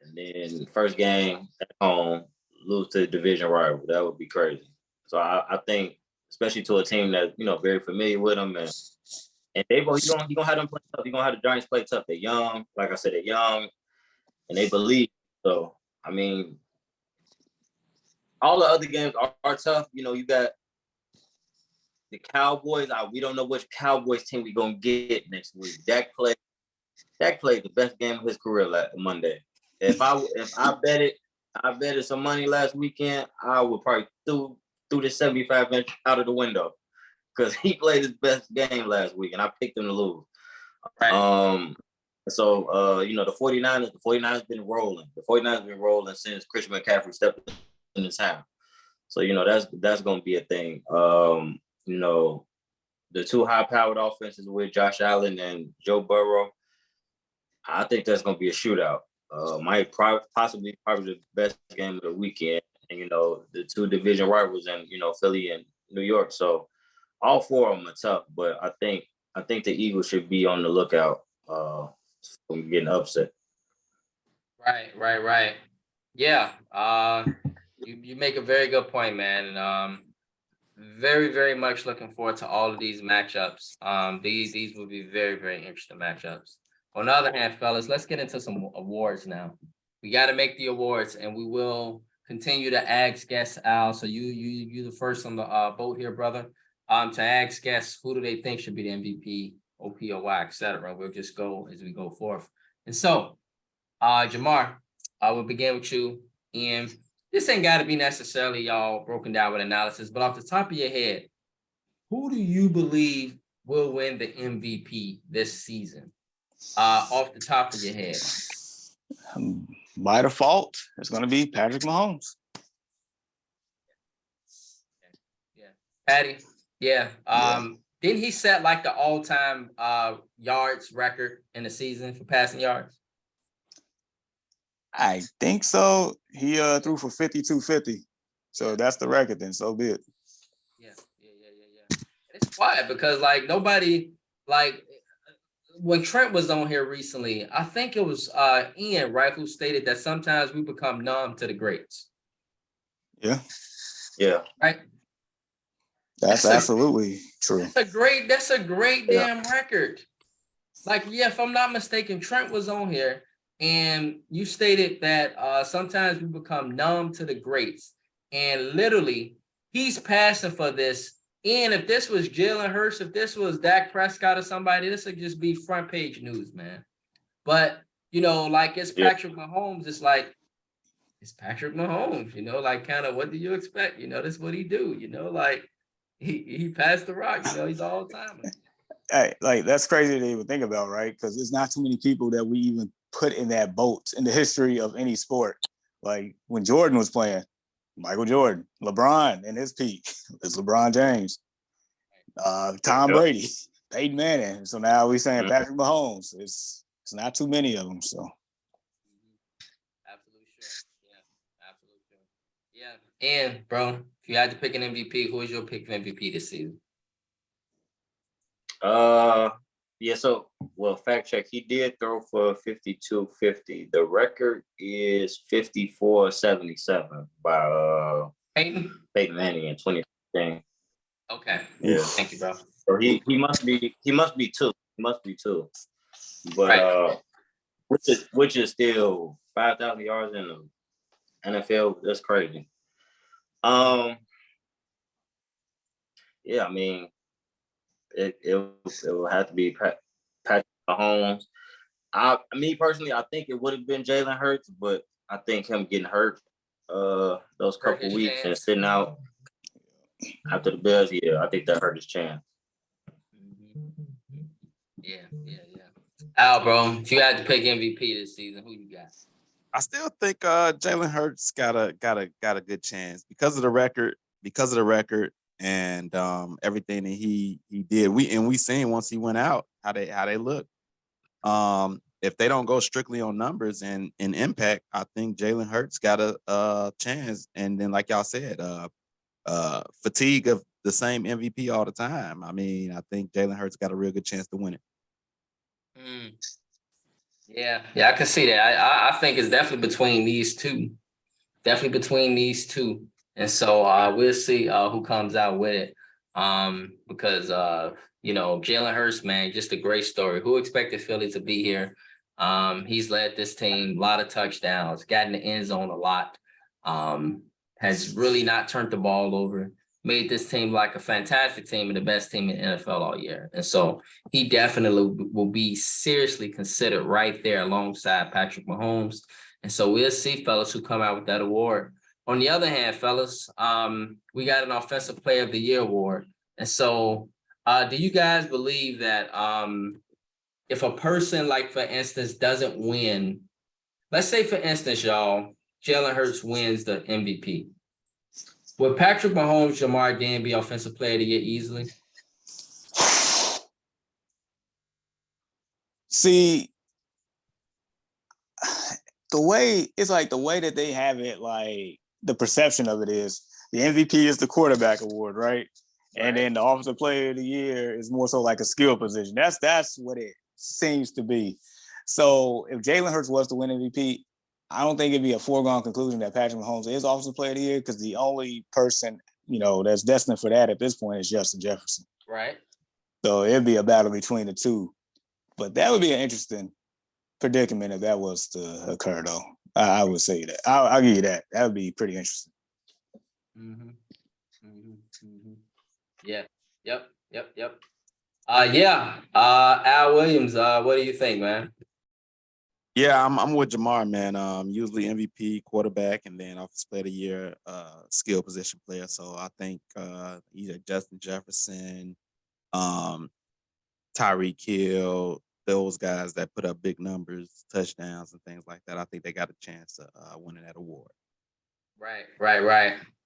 and then first game at home, lose to the division rival. That would be crazy. So I think, especially to a team that very familiar with them, and they you gonna have them play tough. You're gonna have the Giants play tough. They're young, like I said, they're young, and they believe. So I mean, all the other games are tough. You got the Cowboys. We don't know which Cowboys team we're gonna get next week. Dak played the best game of his career last Monday. If I betted some money last weekend, I would probably threw the 75-inch out of the window, because he played his best game last week, and I picked him to lose. Right. So the 49ers been rolling. The 49ers been rolling since Christian McCaffrey stepped in the town. So that's gonna be a thing. The 2 high-powered offenses with Josh Allen and Joe Burrow, I think that's gonna be a shootout. Might possibly the best game of the weekend. And the 2 division rivals, and Philly and New York. So all 4 of them are tough, but I think the Eagles should be on the lookout from getting upset. Right. Yeah. You make a very good point, man. Very, very much looking forward to all of these matchups. These will be very, very interesting matchups. On the other hand, fellas, let's get into some awards now. We got to make the awards, and we will continue to ask guests, Al. So you the first on the boat here, brother. To ask guests, who do they think should be the MVP, OPOY, etc. We'll just go as we go forth. And so, Jamar, I will begin with you. And this ain't got to be necessarily y'all broken down with analysis, but off the top of your head, who do you believe will win the MVP this season? Off the top of your head. By default, it's going to be Patrick Mahomes. Yeah. Patty? Yeah. Yeah. Didn't he set like the all-time yards record in the season for passing yards? I think so. He threw for 5250. So that's the record then. So be it. Yeah. It's quiet because like nobody like when Trent was on here recently, I think it was Ian, right, who stated that sometimes we become numb to the greats. Yeah. Yeah. Right. That's absolutely true. That's a great Yeah. damn record. Like, yeah, if I'm not mistaken, Trent was on here and you stated that sometimes we become numb to the greats. And literally, he's passing for this. And if this was Jalen Hurts, if this was Dak Prescott or somebody, this would just be front page news, man. But, like it's Patrick Mahomes, it's Patrick Mahomes, like kind of what do you expect? This is what he do, like he passed the rock, he's all time. Hey, like that's crazy to even think about, right? Because there's not too many people that we even put in that boat in the history of any sport. Like when Jordan was playing, Michael Jordan, LeBron in his peak, it's LeBron James, Tom Brady, Peyton Manning. So now we saying Patrick Mahomes. It's not too many of them. So absolutely sure. Yeah. And bro, if you had to pick an MVP, who is your pick for MVP this season? Yeah, so fact check, he did throw for 5250. The record is 5477 by Peyton Manning in 2015. Okay. Yeah. Thank you, bro. So he must be two. He must be two. But Right. which is still 5,000 yards in the NFL. That's crazy. Yeah, I mean, it will have to be Patrick Mahomes. Me personally, I think it would have been Jalen Hurts, but I think him getting hurt those couple weeks and sitting out after the Bills, I think that hurt his chance. Yeah. Al, bro, if you had to pick MVP this season, who you got? I still think Jalen Hurts got a good chance because of the record, and everything that he did. We seen once he went out how they look. If they don't go strictly on numbers and impact, I think Jalen Hurts got a chance. And then, like y'all said, fatigue of the same MVP all the time. I mean, I think Jalen Hurts got a real good chance to win it. Yeah, I can see that. I think it's definitely between these two. And so we'll see who comes out with it. Because Jalen Hurts, man, just a great story. Who expected Philly to be here? He's led this team a lot of touchdowns, got in the end zone a lot. Has really not turned the ball over. Made this team like a fantastic team and the best team in the NFL all year. And so he definitely will be seriously considered right there alongside Patrick Mahomes. And so we'll see, fellas, who come out with that award. On the other hand, fellas, we got an Offensive Player of the Year award. And so do you guys believe that if a person, like, for instance, doesn't win, let's say, for instance, y'all, Jalen Hurts wins the MVP. Would Patrick Mahomes, Jamar Dan be Offensive Player of the Year easily? see, the way that they have it, like the perception of it is the MVP is the quarterback award, right? And then the Offensive Player of the Year is more so like a skill position. That's what it seems to be. So if Jalen Hurts was to win MVP, I don't think it'd be a foregone conclusion that Patrick Mahomes is Offensive Player of the Year because the only person, that's destined for that at this point is Justin Jefferson. Right. So it'd be a battle between the two. But that would be an interesting predicament if that was to occur, though. I would say that. I'll give you that. That would be pretty interesting. Yeah. Yep. Al Williams, what do you think, man? Yeah, I'm with Jamar, man. Usually MVP, quarterback, and then Offensive Player of the Year, skill position player. So I think either Justin Jefferson, Tyreek Hill, those guys that put up big numbers, touchdowns, and things like that. I think they got a chance of winning that award. Right.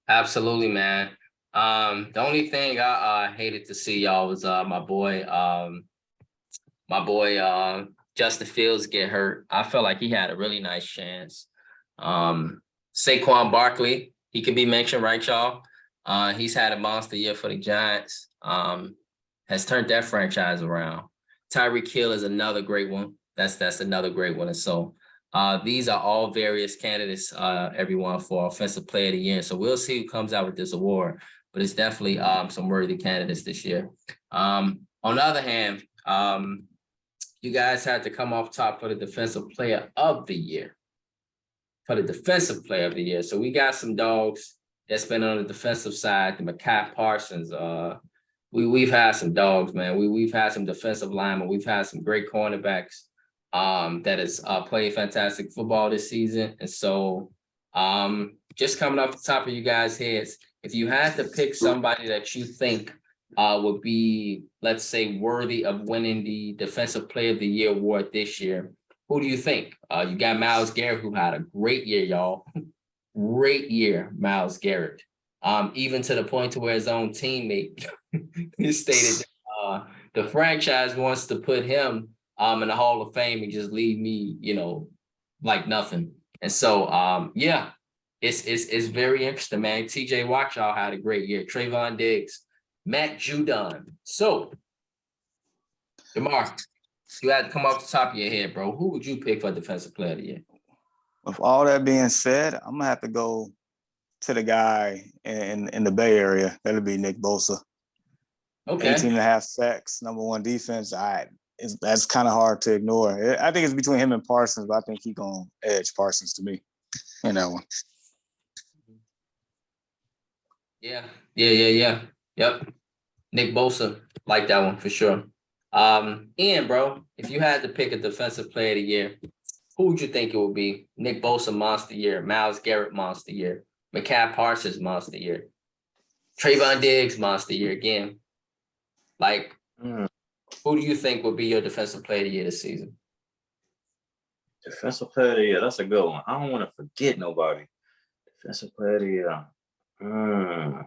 Absolutely, man. The only thing I hated to see, y'all, was my boy Justin Fields get hurt. I felt like he had a really nice chance. Saquon Barkley, he could be mentioned, right, y'all? He's had a monster year for the Giants. Has turned that franchise around. Tyreek Hill is another great one. That's another great one. And so these are all various candidates, everyone, for Offensive Player of the Year. So we'll see who comes out with this award, but it's definitely some worthy candidates this year. On the other hand, you guys had to come off top for the Defensive Player of the Year. For the Defensive Player of the Year. So we got some dogs that's been on the defensive side. The Micah Parsons. We've had some dogs, man. We've had some defensive linemen. We've had some great cornerbacks that has played fantastic football this season. And so just coming off the top of you guys' heads, if you had to pick somebody that you think would be, let's say, worthy of winning the Defensive Player of the Year award this year, who do you think? You got Myles Garrett, who had a great year, y'all. Great year, Myles Garrett. Even to the point to where his own teammate stated the franchise wants to put him in the Hall of Fame and just leave me, like nothing. And so, yeah, it's very interesting, man. TJ Watt, y'all, had a great year. Trayvon Diggs, Matt Judon. So, DeMar, you had to come off the top of your head, bro. Who would you pick for Defensive Player of the Year? With all that being said, I'm gonna have to go to the guy in the Bay Area. That'll be Nick Bosa. Okay. 18.5 sacks, number one defense. That's kind of hard to ignore. I think it's between him and Parsons, but I think he's gonna edge Parsons to me in that one. Yeah. Yep. Nick Bosa, like that one for sure. Ian, bro, if you had to pick a Defensive Player of the Year, who would you think it would be? Nick Bosa, monster year. Myles Garrett, monster year. Micah Parsons, monster year. Trayvon Diggs, monster year again. Like, who do you think would be your Defensive Player of the Year this season? Defensive Player of the Year, that's a good one. I don't want to forget nobody. Defensive Player of the Year. Man,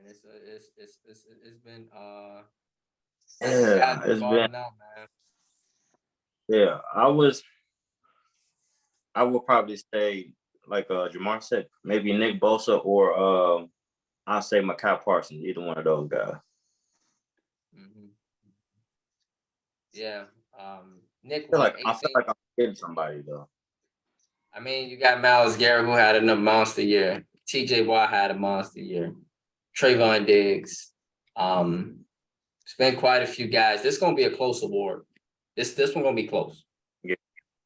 it's been yeah, it's been. Now, man. Yeah, I would probably say, like Jamar said, maybe Nick Bosa or I'll say Micah Parsons, either one of those guys. Mm-hmm. Yeah. Nick, I feel like I'm forgetting somebody though. I mean, you got Myles Garrett, who had a monster year. TJ Watt had a monster year. Trayvon Diggs. It's been quite a few guys. This is gonna be a close award. This one gonna be close. Yeah.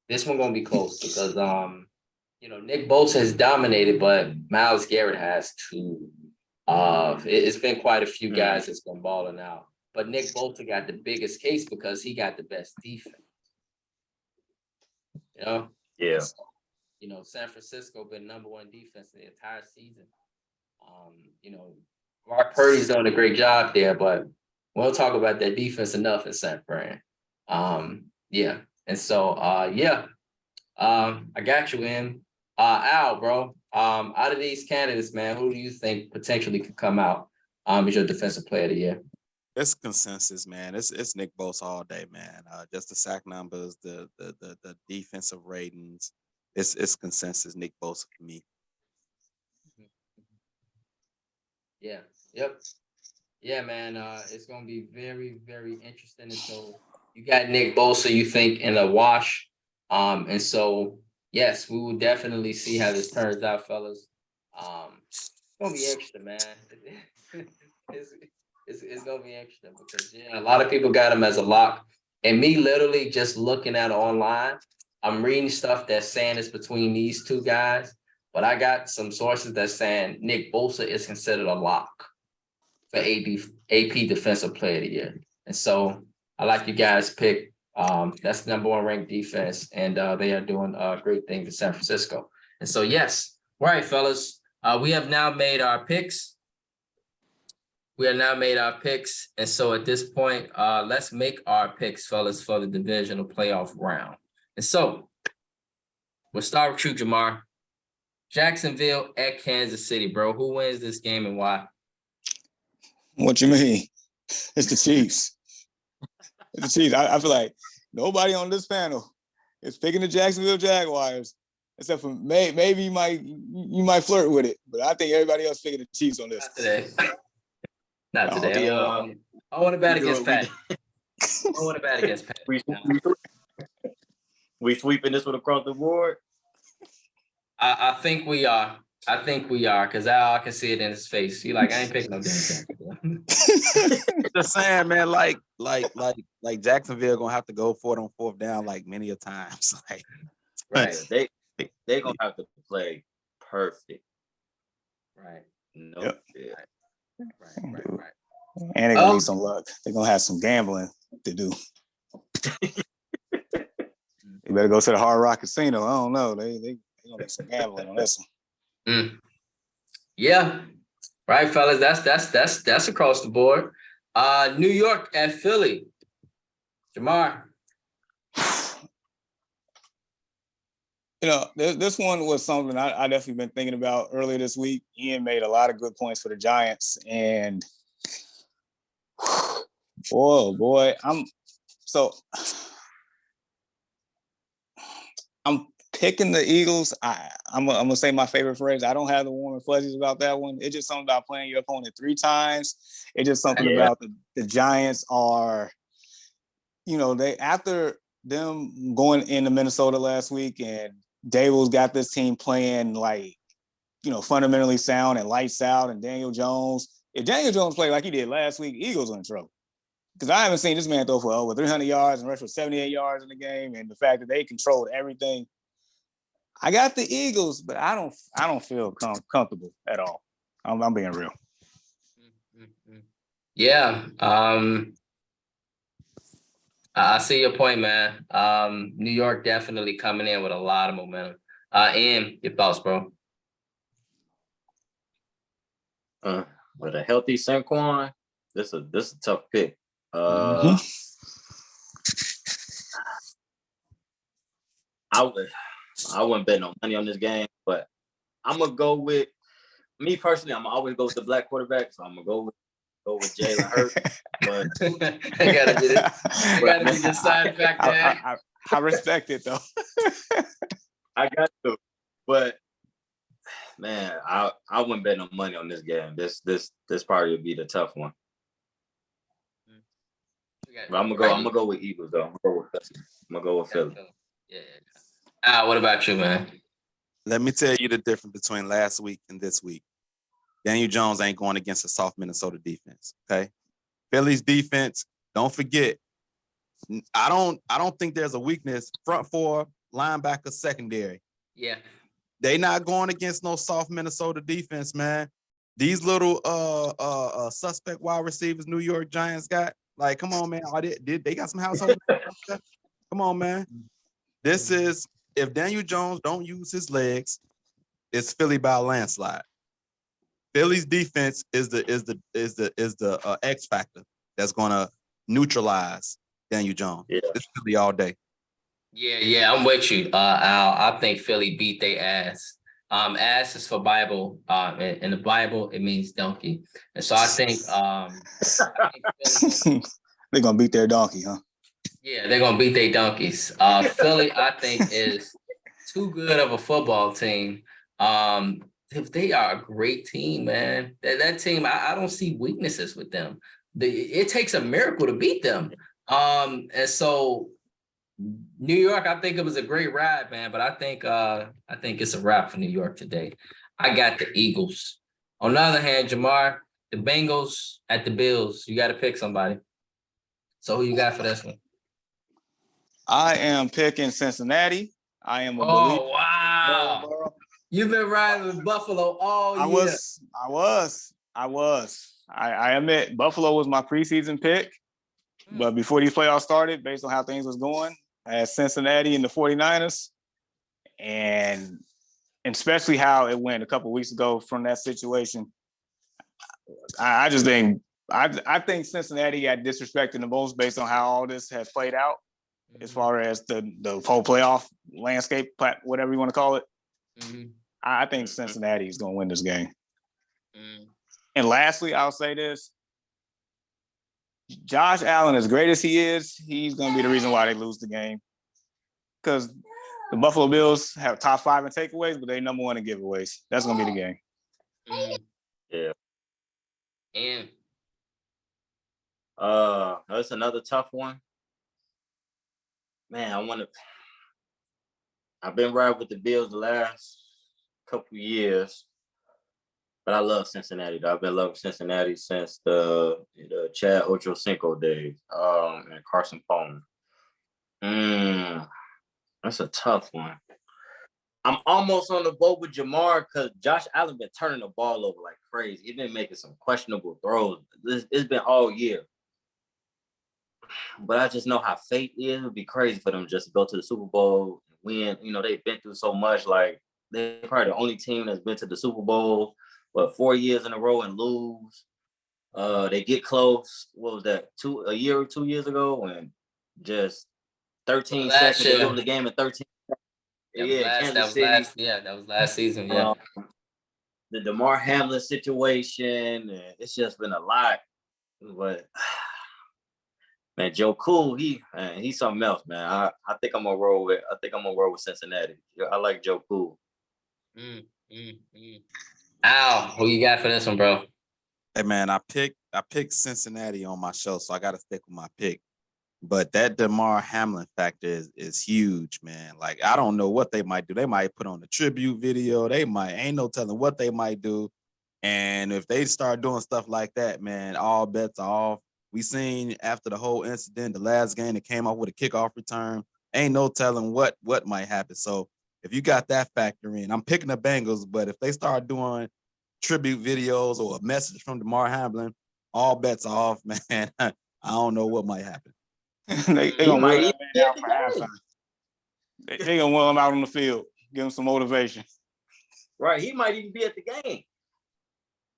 This one gonna be close because Nick Bosa has dominated, but Myles Garrett has too. It's been quite a few guys that's been balling out. But Nick Bosa got the biggest case because he got the best defense. Yeah. San Francisco been number one defense the entire season. Mark Purdy's doing a great job there, but we don't talk about that defense enough in San Fran. Yeah. And so, I got you in. Al, bro, out of these candidates, man, who do you think potentially could come out as your Defensive Player of the Year? It's consensus, man. It's Nick Bosa all day, man. Just the sack numbers, the defensive ratings. It's consensus. Nick Bosa for me. Yeah. Yep. Yeah, man. It's gonna be very, very interesting. And so you got Nick Bosa, you think, in a wash. And so yes, we will definitely see how this turns out, fellas. It's gonna be interesting, man. It's gonna be interesting because a lot of people got him as a lock. And me literally just looking at it online, I'm reading stuff that's saying it's between these two guys, but I got some sources that's saying Nick Bosa is considered a lock for AP Defensive Player of the Year. And so I like you guys pick. That's the number one ranked defense, and they are doing great things in San Francisco. And so, yes. All right, fellas, we have now made our picks. And so at this point, let's make our picks, fellas, for the divisional playoff round. And so we'll start with you, Jamar. Jacksonville at Kansas City, bro. Who wins this game and why? What you mean? It's the Chiefs. It's the Chiefs. I feel like nobody on this panel is picking the Jacksonville Jaguars, except for maybe you might flirt with it, but I think everybody else picking the Chiefs on this. Not today. Not No, today. I want to bet against Pat. I want to bet against Pat. We sweeping this one across the board. I think we are. I think we are, because I can see it in his face. He like, I ain't picking no damn Jacksonville. Just saying, man, like Jacksonville gonna have to go for it on fourth down like many a times. Like, Right. They gonna have to play perfect. Right. No. Yep. Yeah. Right. And they're gonna need some luck. They're gonna have some gambling to do. You better go to the Hard Rock Casino. I don't know. They gonna need some gambling on this one. Yeah. Right, fellas. That's across the board. New York at Philly. Jamar. You know, this one was something I definitely been thinking about earlier this week. Ian made a lot of good points for the Giants, and boy, I'm picking the Eagles. I'm gonna say my favorite phrase. I don't have the warm and fuzzies about that one. It's just something about playing your opponent 3 times. It's just something about the Giants are, you know, they after them going into Minnesota last week and Dable's got this team playing like, you know, fundamentally sound and lights out, and Daniel Jones. If Daniel Jones played like he did last week, Eagles are in trouble. Because I haven't seen this man throw for over 300 yards and rush for 78 yards in the game, and the fact that they controlled everything. I got the Eagles, but I don't feel comfortable at all. I'm being real. Yeah. I see your point, man. New York definitely coming in with a lot of momentum. Ian, your thoughts, bro? With a healthy Saquon, this is a tough pick. I wouldn't bet no money on this game, but I'm gonna go with me personally. I'm always go with the black quarterback, so I'm gonna go with Jalen Hurts. But I gotta be the side factor. I respect it though. I got to, but man, I wouldn't bet no money on this game. This probably would be the tough one. But I'm gonna go with Eagles though. I'm gonna go with Philly. Yeah. What about you, man? let me tell you the difference between last week and this week. Daniel Jones ain't going against a soft Minnesota defense. Okay. Philly's defense, don't forget. I don't think there's a weakness. Front four, linebacker, secondary. Yeah. They not going against no soft Minnesota defense, man. These little suspect wide receivers New York Giants got, like, come on, man. They got some household? Come on, man. This is, if Daniel Jones don't use his legs, it's Philly by a landslide. Philly's defense is the X factor that's gonna neutralize Daniel Jones. Yeah. It's Philly all day. Yeah, I'm with you, Al. I think Philly beat their ass. Ass is for Bible. In the Bible, it means donkey. And so I think Philly, they're gonna beat their donkey, huh? yeah, they're gonna beat their donkeys. Philly, I think, is too good of a football team. They are a great team, man. That team, I don't see weaknesses with them. It takes a miracle to beat them. And so New York, I think it was a great ride, man. But I think it's a wrap for New York today. I got the Eagles. On the other hand, Jamar, the Bengals at the Bills. You got to pick somebody. So who you got for this one? I am picking Cincinnati. I am a believer. believer. Wow. You've been riding with Buffalo all year. I was. I admit Buffalo was my preseason pick. But before these playoffs started, based on how things was going, I had Cincinnati and the 49ers. And especially how it went a couple of weeks ago from that situation. I just think I think Cincinnati got disrespected the most based on how all this has played out, as far as the whole playoff landscape, whatever you want to call it. Mm-hmm. I think Cincinnati is going to win this game. Mm. And lastly, I'll say this. Josh Allen, as great as he is, he's going to be the reason why they lose the game. Because the Buffalo Bills have top 5 in takeaways, but they number 1 in giveaways. That's going to be the game. Mm. Yeah. And That's another tough one. Man, I've been right with the Bills the last couple years, but I love Cincinnati. I've been loving Cincinnati since the Chad Ochocinco days, and Carson Palmer. That's a tough one. I'm almost on the boat with Jamar because Josh Allen been turning the ball over like crazy. He's been making some questionable throws. It's been all year. But I just know how fate is. It would be crazy for them just to go to the Super Bowl and win. You know, they've been through so much. Like, they're probably the only team that's been to the Super Bowl, 4 years in a row and lose. They get close. What was that? A year or 2 years ago, and just 13 Last seconds. They year. go to the game in 13. that was last season. Yeah. The DeMar Hamlin situation. It's just been a lot. But man, Joe Cool, he's something else, man. I think I'm gonna roll with Cincinnati. I like Joe Cool. Al, who you got for this one, bro? Hey man, I picked Cincinnati on my show, so I got to stick with my pick. But that DeMar Hamlin factor is huge, man. Like, I don't know what they might do. They might put on a tribute video. Ain't no telling what they might do. And if they start doing stuff like that, man, all bets are off. We seen after the whole incident, the last game that came off with a kickoff return, ain't no telling what might happen. So if you got that factor in, I'm picking the Bengals, but if they start doing tribute videos or a message from DeMar Hamlin, all bets are off, man. I don't know what might happen. they gonna wheel that man out for halftime. They gonna wheel him out on the field, give him some motivation. Right, he might even be at the game.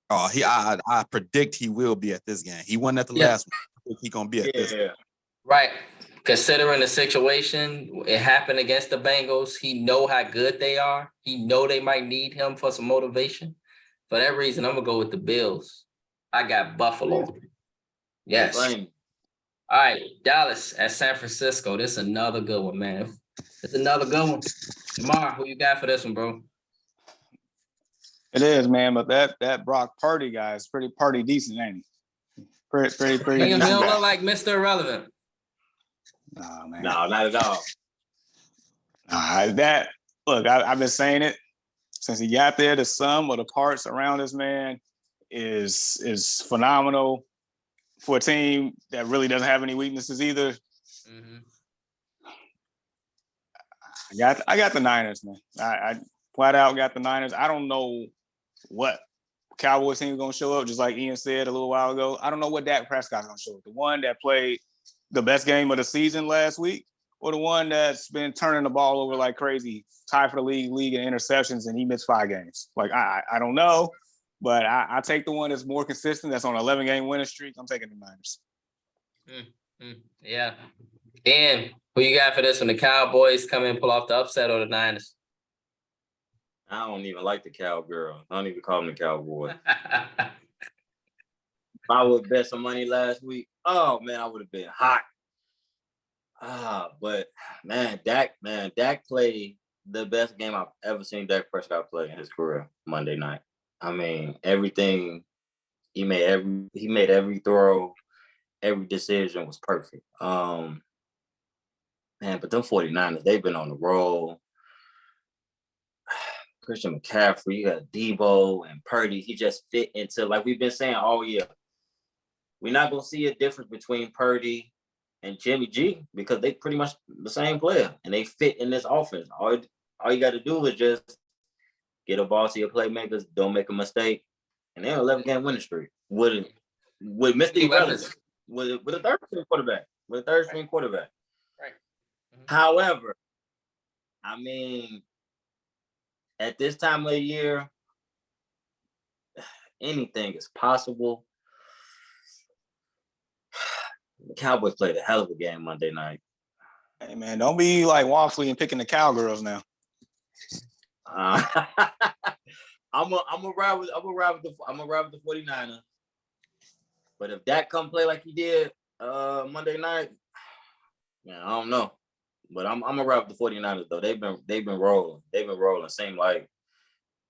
Oh, I predict he will be at this game. He wasn't at the last one. I think he's gonna be at this game. Right. Considering the situation, it happened against the Bengals. He know how good they are. He know they might need him for some motivation. For that reason, I'm gonna go with the Bills. I got Buffalo. Yes. All right, Dallas at San Francisco. This is another good one, man. It's another good one. Jamar, who you got for this one, bro? It is, man, but that Brock Purdy guy is pretty decent, ain't he? Pretty. He don't look like Mr. Irrelevant. Nah, man. No, not at all. I've been saying it since he got there. The sum of the parts around this man is phenomenal for a team that really doesn't have any weaknesses either. Mm-hmm. I got the Niners, man. I flat out got the Niners. I don't know what Cowboys team is going to show up, just like Ian said a little while ago. I don't know what Dak Prescott's going to show up. The one that played the best game of the season last week, or the one that's been turning the ball over like crazy, tied for the league in interceptions, and he missed 5 games. Like, I don't know, but I take the one that's more consistent, that's on an 11-game winning streak. I'm taking the Niners. Yeah. Dan, who you got for this one? The Cowboys come in, pull off the upset, or the Niners? I don't even like the Cowgirl. I don't even call them the Cowboy. If I would bet some money last week, oh man, I would have been hot. But man, Dak played the best game I've ever seen Dak Prescott play in his career Monday night. I mean, everything he made every throw, every decision was perfect. Man, but them 49ers, they've been on the roll. Christian McCaffrey, you got Debo and Purdy. He just fit into, like we've been saying all year. We're not going to see a difference between Purdy and Jimmy G because they pretty much the same player and they fit in this offense. All you got to do is just get a ball to your playmakers, don't make a mistake, and they're 11-game winning streak with Mr. Irrelevant, with a third-string quarterback. Right. Mm-hmm. However, I mean, at this time of the year, anything is possible. The Cowboys played a hell of a game Monday night. Hey, man, don't be like Waffly and picking the Cowgirls now. I'm a ride with the 49ers. But if Dak come play like he did Monday night, man, I don't know. But I'm a ride with the 49ers though. They've been rolling. They've been rolling. Same like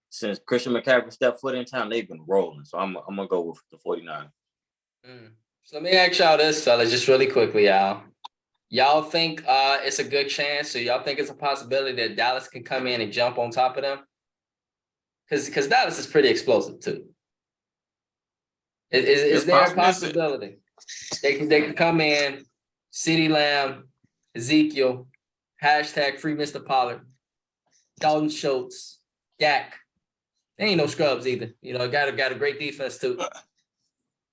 since Christian McCaffrey stepped foot in town, they've been rolling. So I'm gonna go with the 49ers. So let me ask y'all this, fellas, just really quickly, y'all. Y'all think it's a good chance, so y'all think it's a possibility that Dallas can come in and jump on top of them? Because Dallas is pretty explosive too. Is there a possibility they can come in, CeeDee Lamb, Ezekiel, hashtag free Mr. Pollard, Dalton Schultz, Dak? They ain't no scrubs either. You know, got a great defense too.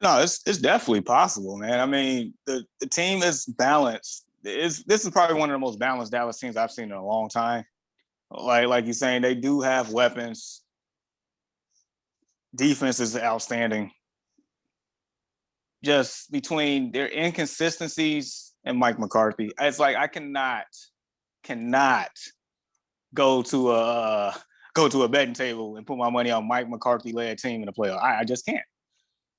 No, it's definitely possible, man. I mean, the team is balanced. This is probably one of the most balanced Dallas teams I've seen in a long time. Like you're saying, they do have weapons. Defense is outstanding. Just between their inconsistencies and Mike McCarthy, it's like I cannot go to a betting table and put my money on Mike McCarthy led team in the playoff. I just can't.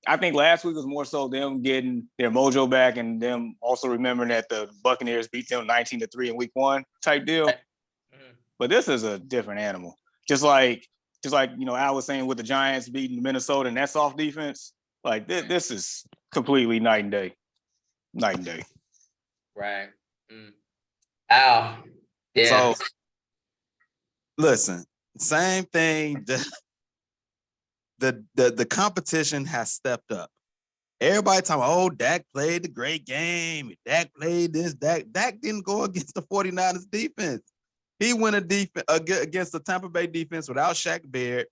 I think last week was more so them getting their mojo back and them also remembering that the Buccaneers beat them 19-3 in week 1 type deal. But this is a different animal. Just like Al was saying with the Giants beating Minnesota and that soft defense, like this is completely night and day. Night and day. Right. Al. Yeah. So listen, same thing. The competition has stepped up. Everybody talking, oh, Dak played the great game. Dak played this. Dak didn't go against the 49ers defense. He went against the Tampa Bay defense without Shaq Barrett,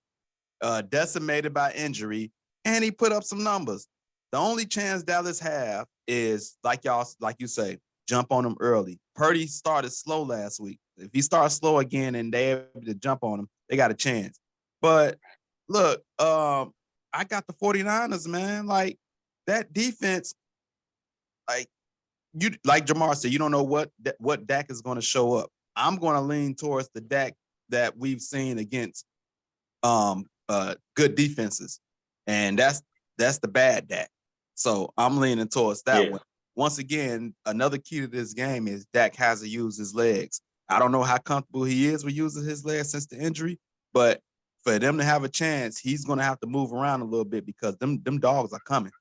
decimated by injury, and he put up some numbers. The only chance Dallas have is, like you say, jump on him early. Purdy started slow last week. If he starts slow again and they're able to jump on him, they got a chance. But look, I got the 49ers, man. Like that defense, like Jamar said, you don't know what Dak is going to show up. I'm going to lean towards the Dak that we've seen against good defenses, and that's the bad Dak. So I'm leaning towards that one. Once again, another key to this game is Dak has to use his legs. I don't know how comfortable he is with using his legs since the injury, but for them to have a chance, he's going to have to move around a little bit because them dogs are coming.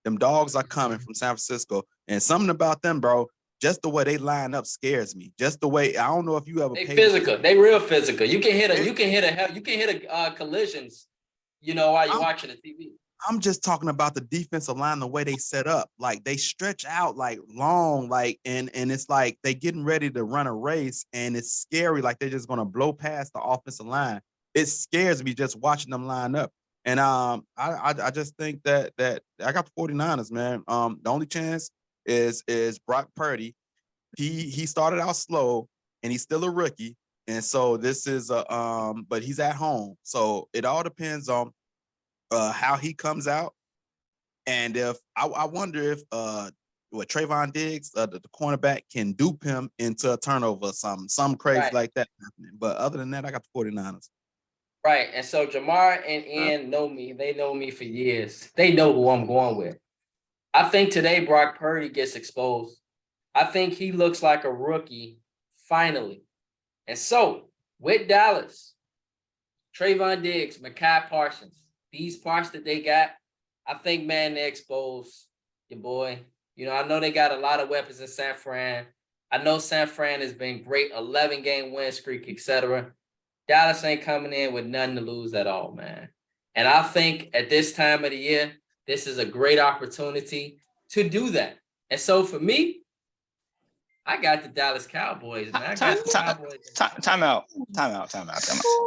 Them dogs are coming from San Francisco, and something about them, bro, just the way they line up scares me. Just the way, I don't know if you ever They physical. They real physical. You can hit collisions, while you're watching the TV. I'm just talking about the defensive line, the way they set up. Like they stretch out like long, like and it's like they getting ready to run a race, and it's scary, like they're just gonna blow past the offensive line. It scares me just watching them line up. And I just think that I got the 49ers, man. The only chance is Brock Purdy. He started out slow and he's still a rookie. And so this is but he's at home. So it all depends on how he comes out. And if I wonder if Trayvon Diggs, the cornerback, can dupe him into a turnover or something crazy like that happening. But other than that, I got the 49ers. Right. And so Jamar and Ian know me. They know me for years. They know who I'm going with. I think today Brock Purdy gets exposed. I think he looks like a rookie finally. And so with Dallas, Trayvon Diggs, Micah Parsons, these parts that they got, I think, man, they expose your boy. I know they got a lot of weapons in San Fran. I know San Fran has been great, 11-game win streak, etc. Dallas ain't coming in with nothing to lose at all, man. And I think at this time of the year, this is a great opportunity to do that. And so for me, I got the Dallas Cowboys, man. Time out.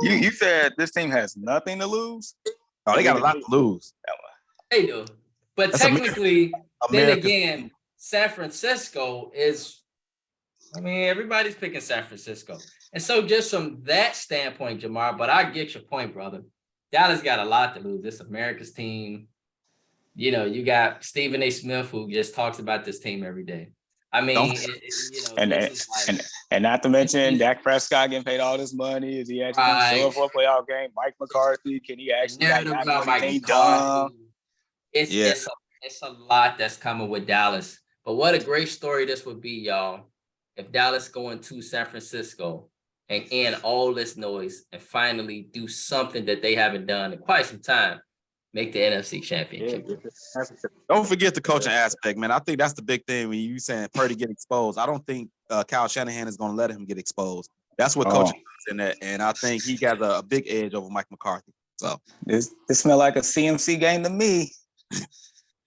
You said this team has nothing to lose? Oh, they got a lot to lose. They do. But that's technically, then again, San Francisco is, everybody's picking San Francisco. And so just from that standpoint, Jamar, but I get your point, brother. Dallas got a lot to lose. This America's team. You got Stephen A. Smith, who just talks about this team every day. I mean, Don't- And this is like, and not to mention Dak Prescott getting paid all this money. Is he actually going to show Right. up for a playoff game? Mike McCarthy, can he the actually narrative not about get Mike anything done? McCarthy. It's Yeah. it's a lot that's coming with Dallas. But what a great story this would be, y'all, if Dallas go into San Francisco and end all this noise and finally do something that they haven't done in quite some time, make the NFC Championship. Don't forget the coaching aspect, man. I think that's the big thing when you saying Purdy get exposed. I don't think Kyle Shanahan is going to let him get exposed. That's what coaching is in that, and I think he got a big edge over Mike McCarthy. So This smell like a CMC game to me.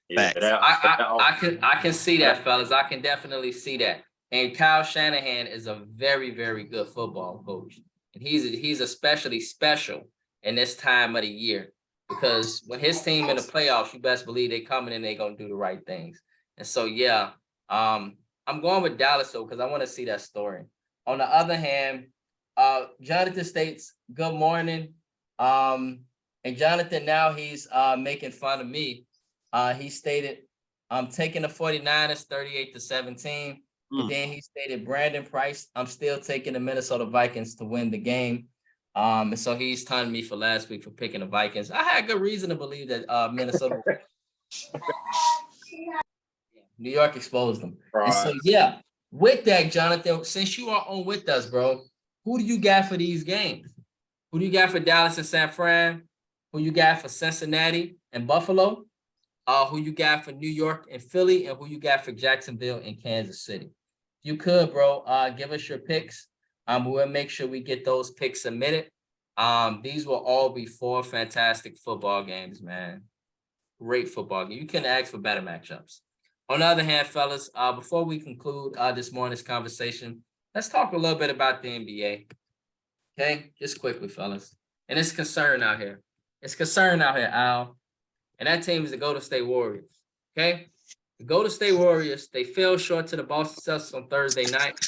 Yeah, Facts. I can see that, fellas. I can definitely see that. And Kyle Shanahan is a very, very good football coach. And he's especially special in this time of the year, because when his team in the playoffs, you best believe they coming and they gonna do the right things. And so yeah, I'm going with Dallas though, because I want to see that story. On the other hand, Jonathan states, good morning. And Jonathan, now he's making fun of me. He stated, I'm taking the 49ers 38-17. And then he stated, Brandon Price, I'm still taking the Minnesota Vikings to win the game. And so he's taunting me for last week for picking the Vikings. I had good reason to believe that Minnesota, New York exposed them. And so, yeah, with that, Jonathan, since you are on with us, bro, who do you got for these games? Who do you got for Dallas and San Fran? Who you got for Cincinnati and Buffalo? Who you got for New York and Philly? And who you got for Jacksonville and Kansas City? If you could, bro, give us your picks. We'll make sure we get those picks submitted. These will all be 4 fantastic football games, man. Great football game. You couldn't ask for better matchups. On the other hand, fellas, before we conclude this morning's conversation, let's talk a little bit about the NBA. Okay, just quickly, fellas. And it's concern out here. It's concern out here, Al. And that team is the Golden State Warriors. Okay? The Golden State Warriors, they fell short to the Boston Celtics on Thursday night.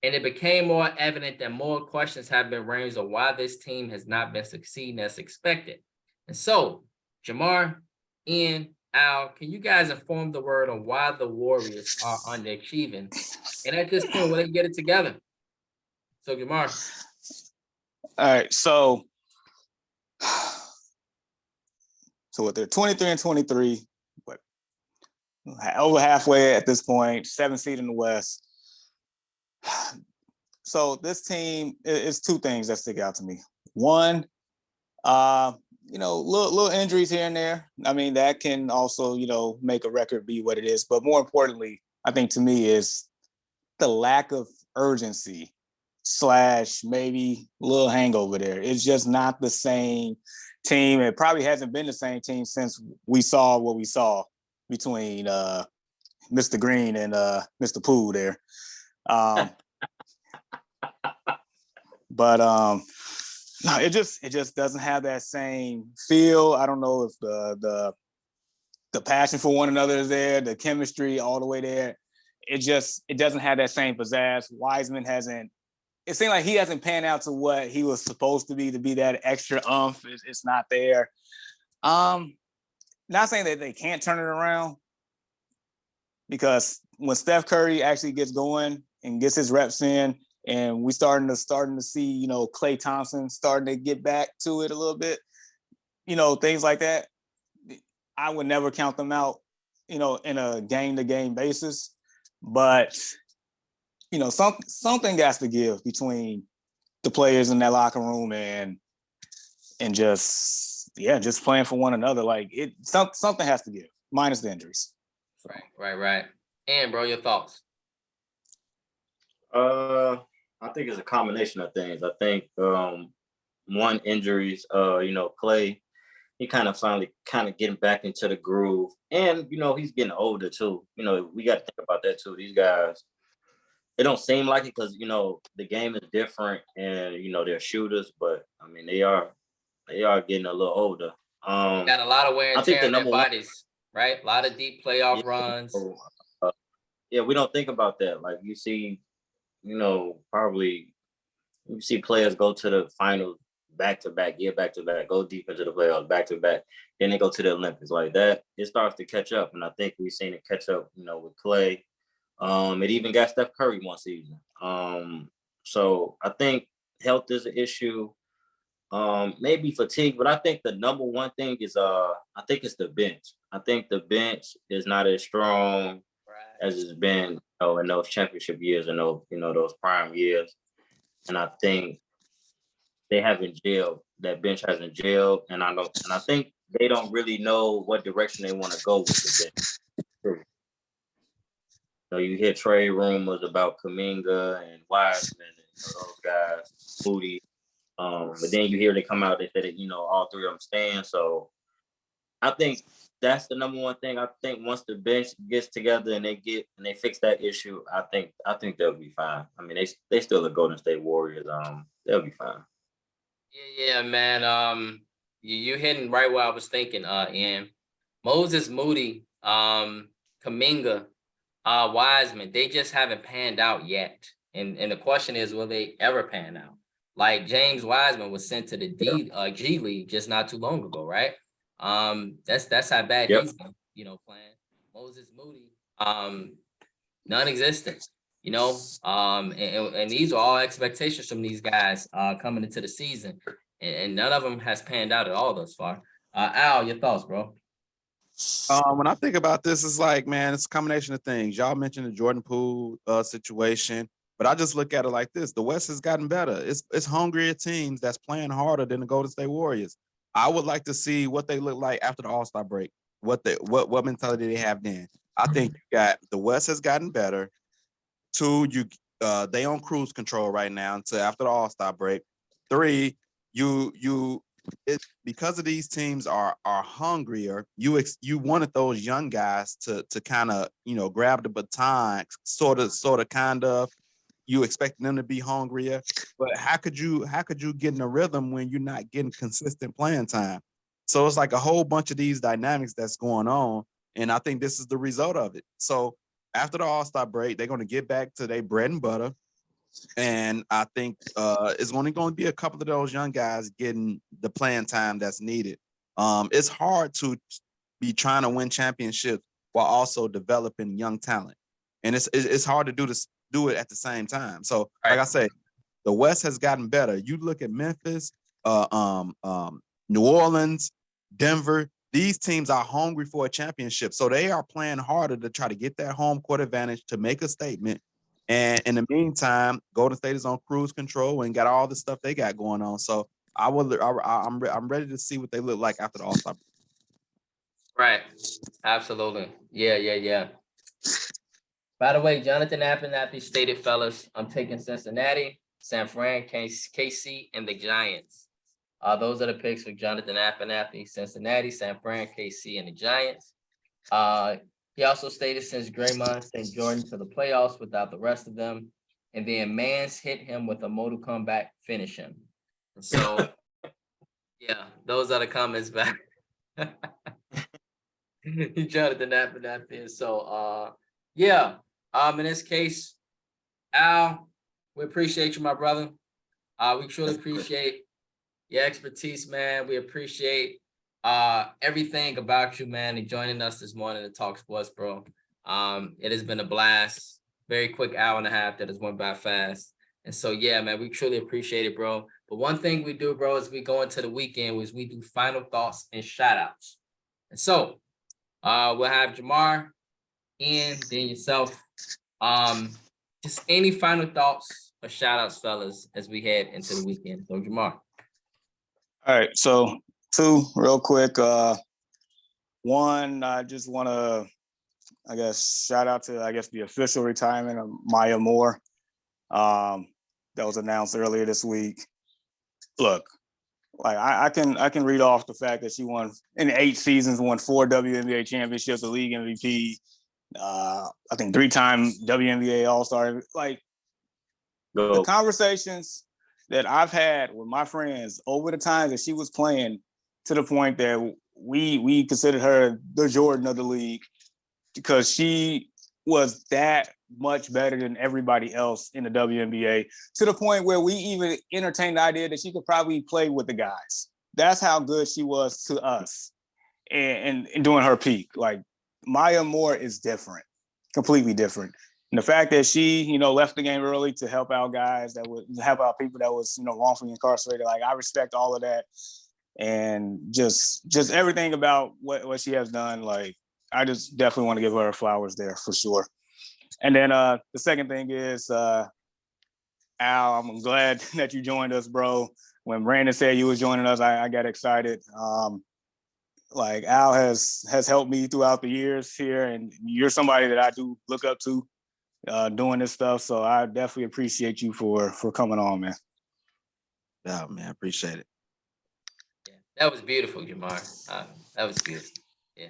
And it became more evident that more questions have been raised on why this team has not been succeeding as expected. And so, Jamar, Ian, Al, can you guys inform the world on why the Warriors are underachieving? And at this point, will they get it together? So, Jamar. All right, so what, they're 23-23, but over halfway at this point, 7th seed in the West. So this team is 2 things that stick out to me. One, little injuries here and there. I mean, that can also, make a record be what it is. But more importantly, I think to me is the lack of urgency / maybe a little hangover there. It's just not the same team. It probably hasn't been the same team since we saw what we saw between Mr. Green and Mr. Poole there. But no, it just doesn't have that same feel. I don't know if the passion for one another is there, the chemistry all the way there. It doesn't have that same pizzazz. Wiseman it seemed like he hasn't panned out to what he was supposed to be that extra umph. It's not there. Not saying that they can't turn it around, because when Steph Curry actually gets going and gets his reps in, and we starting to see, Klay Thompson starting to get back to it a little bit, things like that, I would never count them out, in a game-to-game basis. But something got to give between the players in that locker room and just playing for one another. Like something has to give, minus the injuries. Right. And bro, your thoughts? I think it's a combination of things. I think one, injuries. Klay, he finally getting back into the groove, and he's getting older too. We got to think about that too. These guys, it don't seem like it because the game is different, and they're shooters, but I mean they are getting a little older. Got a lot of wear and tear in their bodies, right? A lot of deep playoff runs. We don't think about that. Like you see, probably you see players go to the finals back to back, go deep into the playoffs back to back, then they go to the Olympics like that. It starts to catch up, and I think we've seen it catch up, with Klay. It even got Steph Curry one season. So I think health is an issue. Maybe fatigue, but I think the number one thing is I think it's the bench. I think the bench is not as strong as it's been, in those championship years and those prime years. And I think they haven't gelled. That bench hasn't gelled, and I think they don't really know what direction they want to go with the bench. So you hear trade rumors about Kuminga and Wiseman and those guys, Moody. But then you hear they come out, they say that, all three of them stand. So I think that's the number one thing. I think once the bench gets together and they fix that issue, I think they'll be fine. I mean, they still the Golden State Warriors. They'll be fine. Yeah, man. You hitting right where I was thinking, Ian. Moses Moody, Kuminga, Wiseman, they just haven't panned out yet. And the question is, will they ever pan out? Like James Wiseman was sent to the G League just not too long ago, right? That's how bad he's been, playing. Moses Moody, non-existent, and these are all expectations from these guys coming into the season, and none of them has panned out at all thus far. Al, your thoughts, bro? When I think about this, it's like, man, it's a combination of things. Y'all mentioned the Jordan Poole situation, but I just look at it like this: the West has gotten better. It's hungrier teams that's playing harder than the Golden State Warriors. I would like to see what they look like after the All-Star break. What mentality they have then. I think the West has gotten better. 2, they on cruise control right now until after the All-Star break. 3, it's because of these teams are hungrier. You wanted those young guys to kind of grab the baton, sort of kind of. You expect them to be hungrier, but how could you get in a rhythm when you're not getting consistent playing time? So it's like a whole bunch of these dynamics that's going on, and I think this is the result of it. So after the All-Star break, they're going to get back to their bread and butter. And I think it's only going to be a couple of those young guys getting the playing time that's needed. It's hard to be trying to win championships while also developing young talent, and it's hard to do it at the same time. So, like I say, the West has gotten better. You look at Memphis, New Orleans, Denver. These teams are hungry for a championship, so they are playing harder to try to get that home court advantage to make a statement. And in the meantime, Golden State is on cruise control and got all the stuff they got going on. So I'm ready to see what they look like after the All-Star. Right. Absolutely. Yeah. By the way, Jonathan Abernathy stated, fellas, I'm taking Cincinnati, San Fran, KC, and the Giants. Those are the picks for Jonathan Abernathy: Cincinnati, San Fran, KC, and the Giants. He also stated, since Draymond sent Jordan to the playoffs without the rest of them, and then Mans hit him with a Mortal Kombat finish him. So, yeah, those are the comments back. Jonathan Abernathy. So, yeah. In this case, Al, we appreciate you, my brother. We truly appreciate your expertise, man. We appreciate everything about you, man, and joining us this morning to talk sports, bro. It has been a blast. Very quick hour and a half that has went by fast. And so, yeah, man, we truly appreciate it, bro. But one thing we do, bro, as we go into the weekend is we do final thoughts and shout outs. And so we'll have Jamar, Ian, then yourself. Just any final thoughts or shout outs, fellas, as we head into the weekend. So, Jamar. All right, so 2 real quick. One, I just want to, shout out to, the official retirement of Maya Moore. That was announced earlier this week. Look, like I can read off the fact that she won in 8 seasons, won 4 WNBA championships, a league MVP. I think 3-time WNBA All-Star. Like the conversations that I've had with my friends over the time that she was playing, to the point that we considered her the Jordan of the league, because she was that much better than everybody else in the WNBA, to the point where we even entertained the idea that she could probably play with the guys. That's how good she was to us and during her peak. Like, Maya Moore is different, completely different. And the fact that she, left the game early to help out guys that would help out people that was, wrongfully incarcerated. Like, I respect all of that. And just everything about what she has done. Like, I just definitely want to give her flowers there for sure. And then the second thing is, Al, I'm glad that you joined us, bro. When Brandon said you was joining us, I got excited. Like, Al has helped me throughout the years here, and you're somebody that I do look up to doing this stuff. So I definitely appreciate you for coming on, man. Yeah, man, appreciate it. Yeah, that was beautiful, Jamar. That was beautiful. Yeah.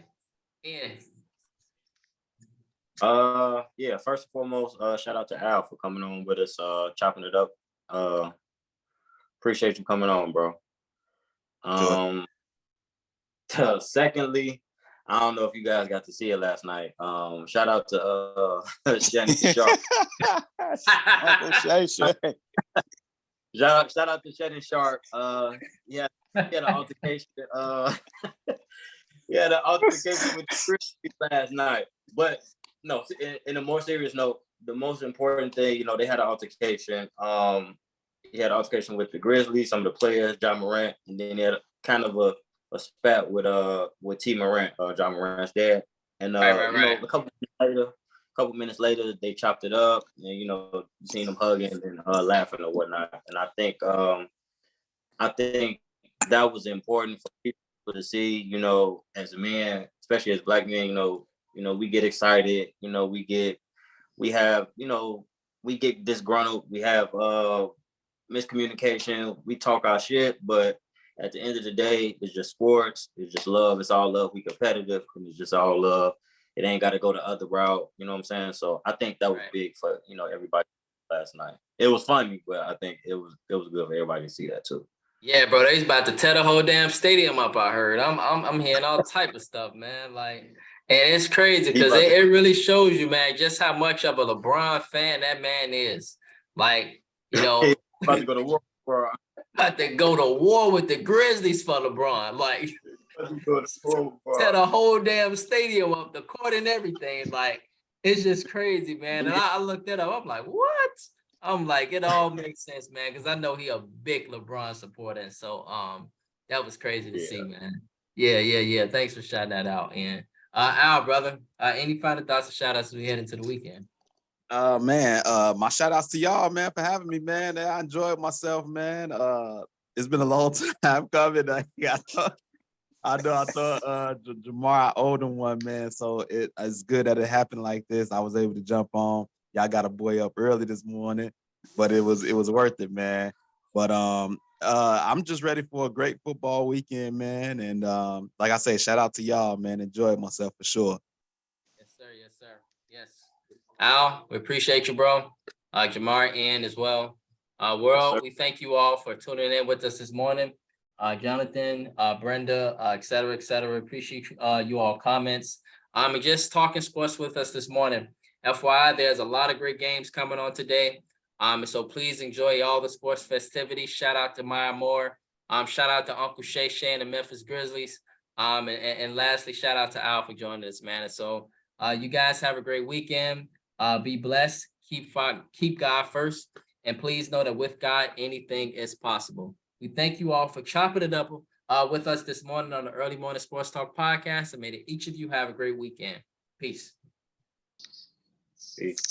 Yeah, first and foremost, shout out to Al for coming on with us, chopping it up. Appreciate you coming on, bro. Secondly, I don't know if you guys got to see it last night. Shout out to Shannon Sharp. Uncle Shay. Shout out to Shannon Sharp. He had an altercation. He had an altercation with the Grizzlies last night. But no, in a more serious note, the most important thing, they had an altercation. He had an altercation with the Grizzlies, some of the players, John Morant, and then he had kind of a spat with T. Morant, John Morant's dad. And right. a couple minutes later, they chopped it up, and you seen them hugging and laughing or whatnot. And I think that was important for people to see. As a man, especially as Black men, we get excited. We get disgruntled. We have miscommunication. We talk our shit, but at the end of the day, it's just sports. It's just love. It's all love. We competitive, and it's just all love. It ain't got to go the other route. You know what I'm saying? So I think that was big for everybody last night. It was funny, but I think it was good for everybody to see that too. Yeah, bro, they's about to tear the whole damn stadium up. I heard. I'm hearing all type of stuff, man. Like, and it's crazy because it really shows you, man, just how much of a LeBron fan that man is. Like, about to go to war, bro. About to go to war with the Grizzlies for LeBron. Like, tear the whole damn stadium up, the court and everything. Like, it's just crazy, man. And I looked it up. I'm like, what? I'm like, it all makes sense, man, because I know he a big LeBron supporter. And so that was crazy to see, man. Yeah. Thanks for shouting that out. And Al, brother, any final thoughts or shout outs as we head into the weekend? Man, my shout outs to y'all, man, for having me, man. I enjoyed myself, man. It's been a long time coming. I thought Jamar owed him one, man. So it's good that it happened like this. I was able to jump on. Y'all got a boy up early this morning, but it was worth it, man. But I'm just ready for a great football weekend, man. And like I say, shout out to y'all, man. Enjoyed myself for sure. Yes, sir. Yes. Al, we appreciate you, bro. Jamar and as well. World, we thank you all for tuning in with us this morning. Jonathan, Brenda, et cetera. Appreciate you all comments. And just talking sports with us this morning. FYI, there's a lot of great games coming on today. So please enjoy all the sports festivities. Shout out to Maya Moore. Shout out to Uncle Shay and the Memphis Grizzlies. And lastly, shout out to Al for joining us, man. And so you guys have a great weekend. Be blessed. Keep God first. And please know that with God, anything is possible. We thank you all for chopping it up with us this morning on the Early Morning Sports Talk podcast. And may each of you have a great weekend. Peace. Peace.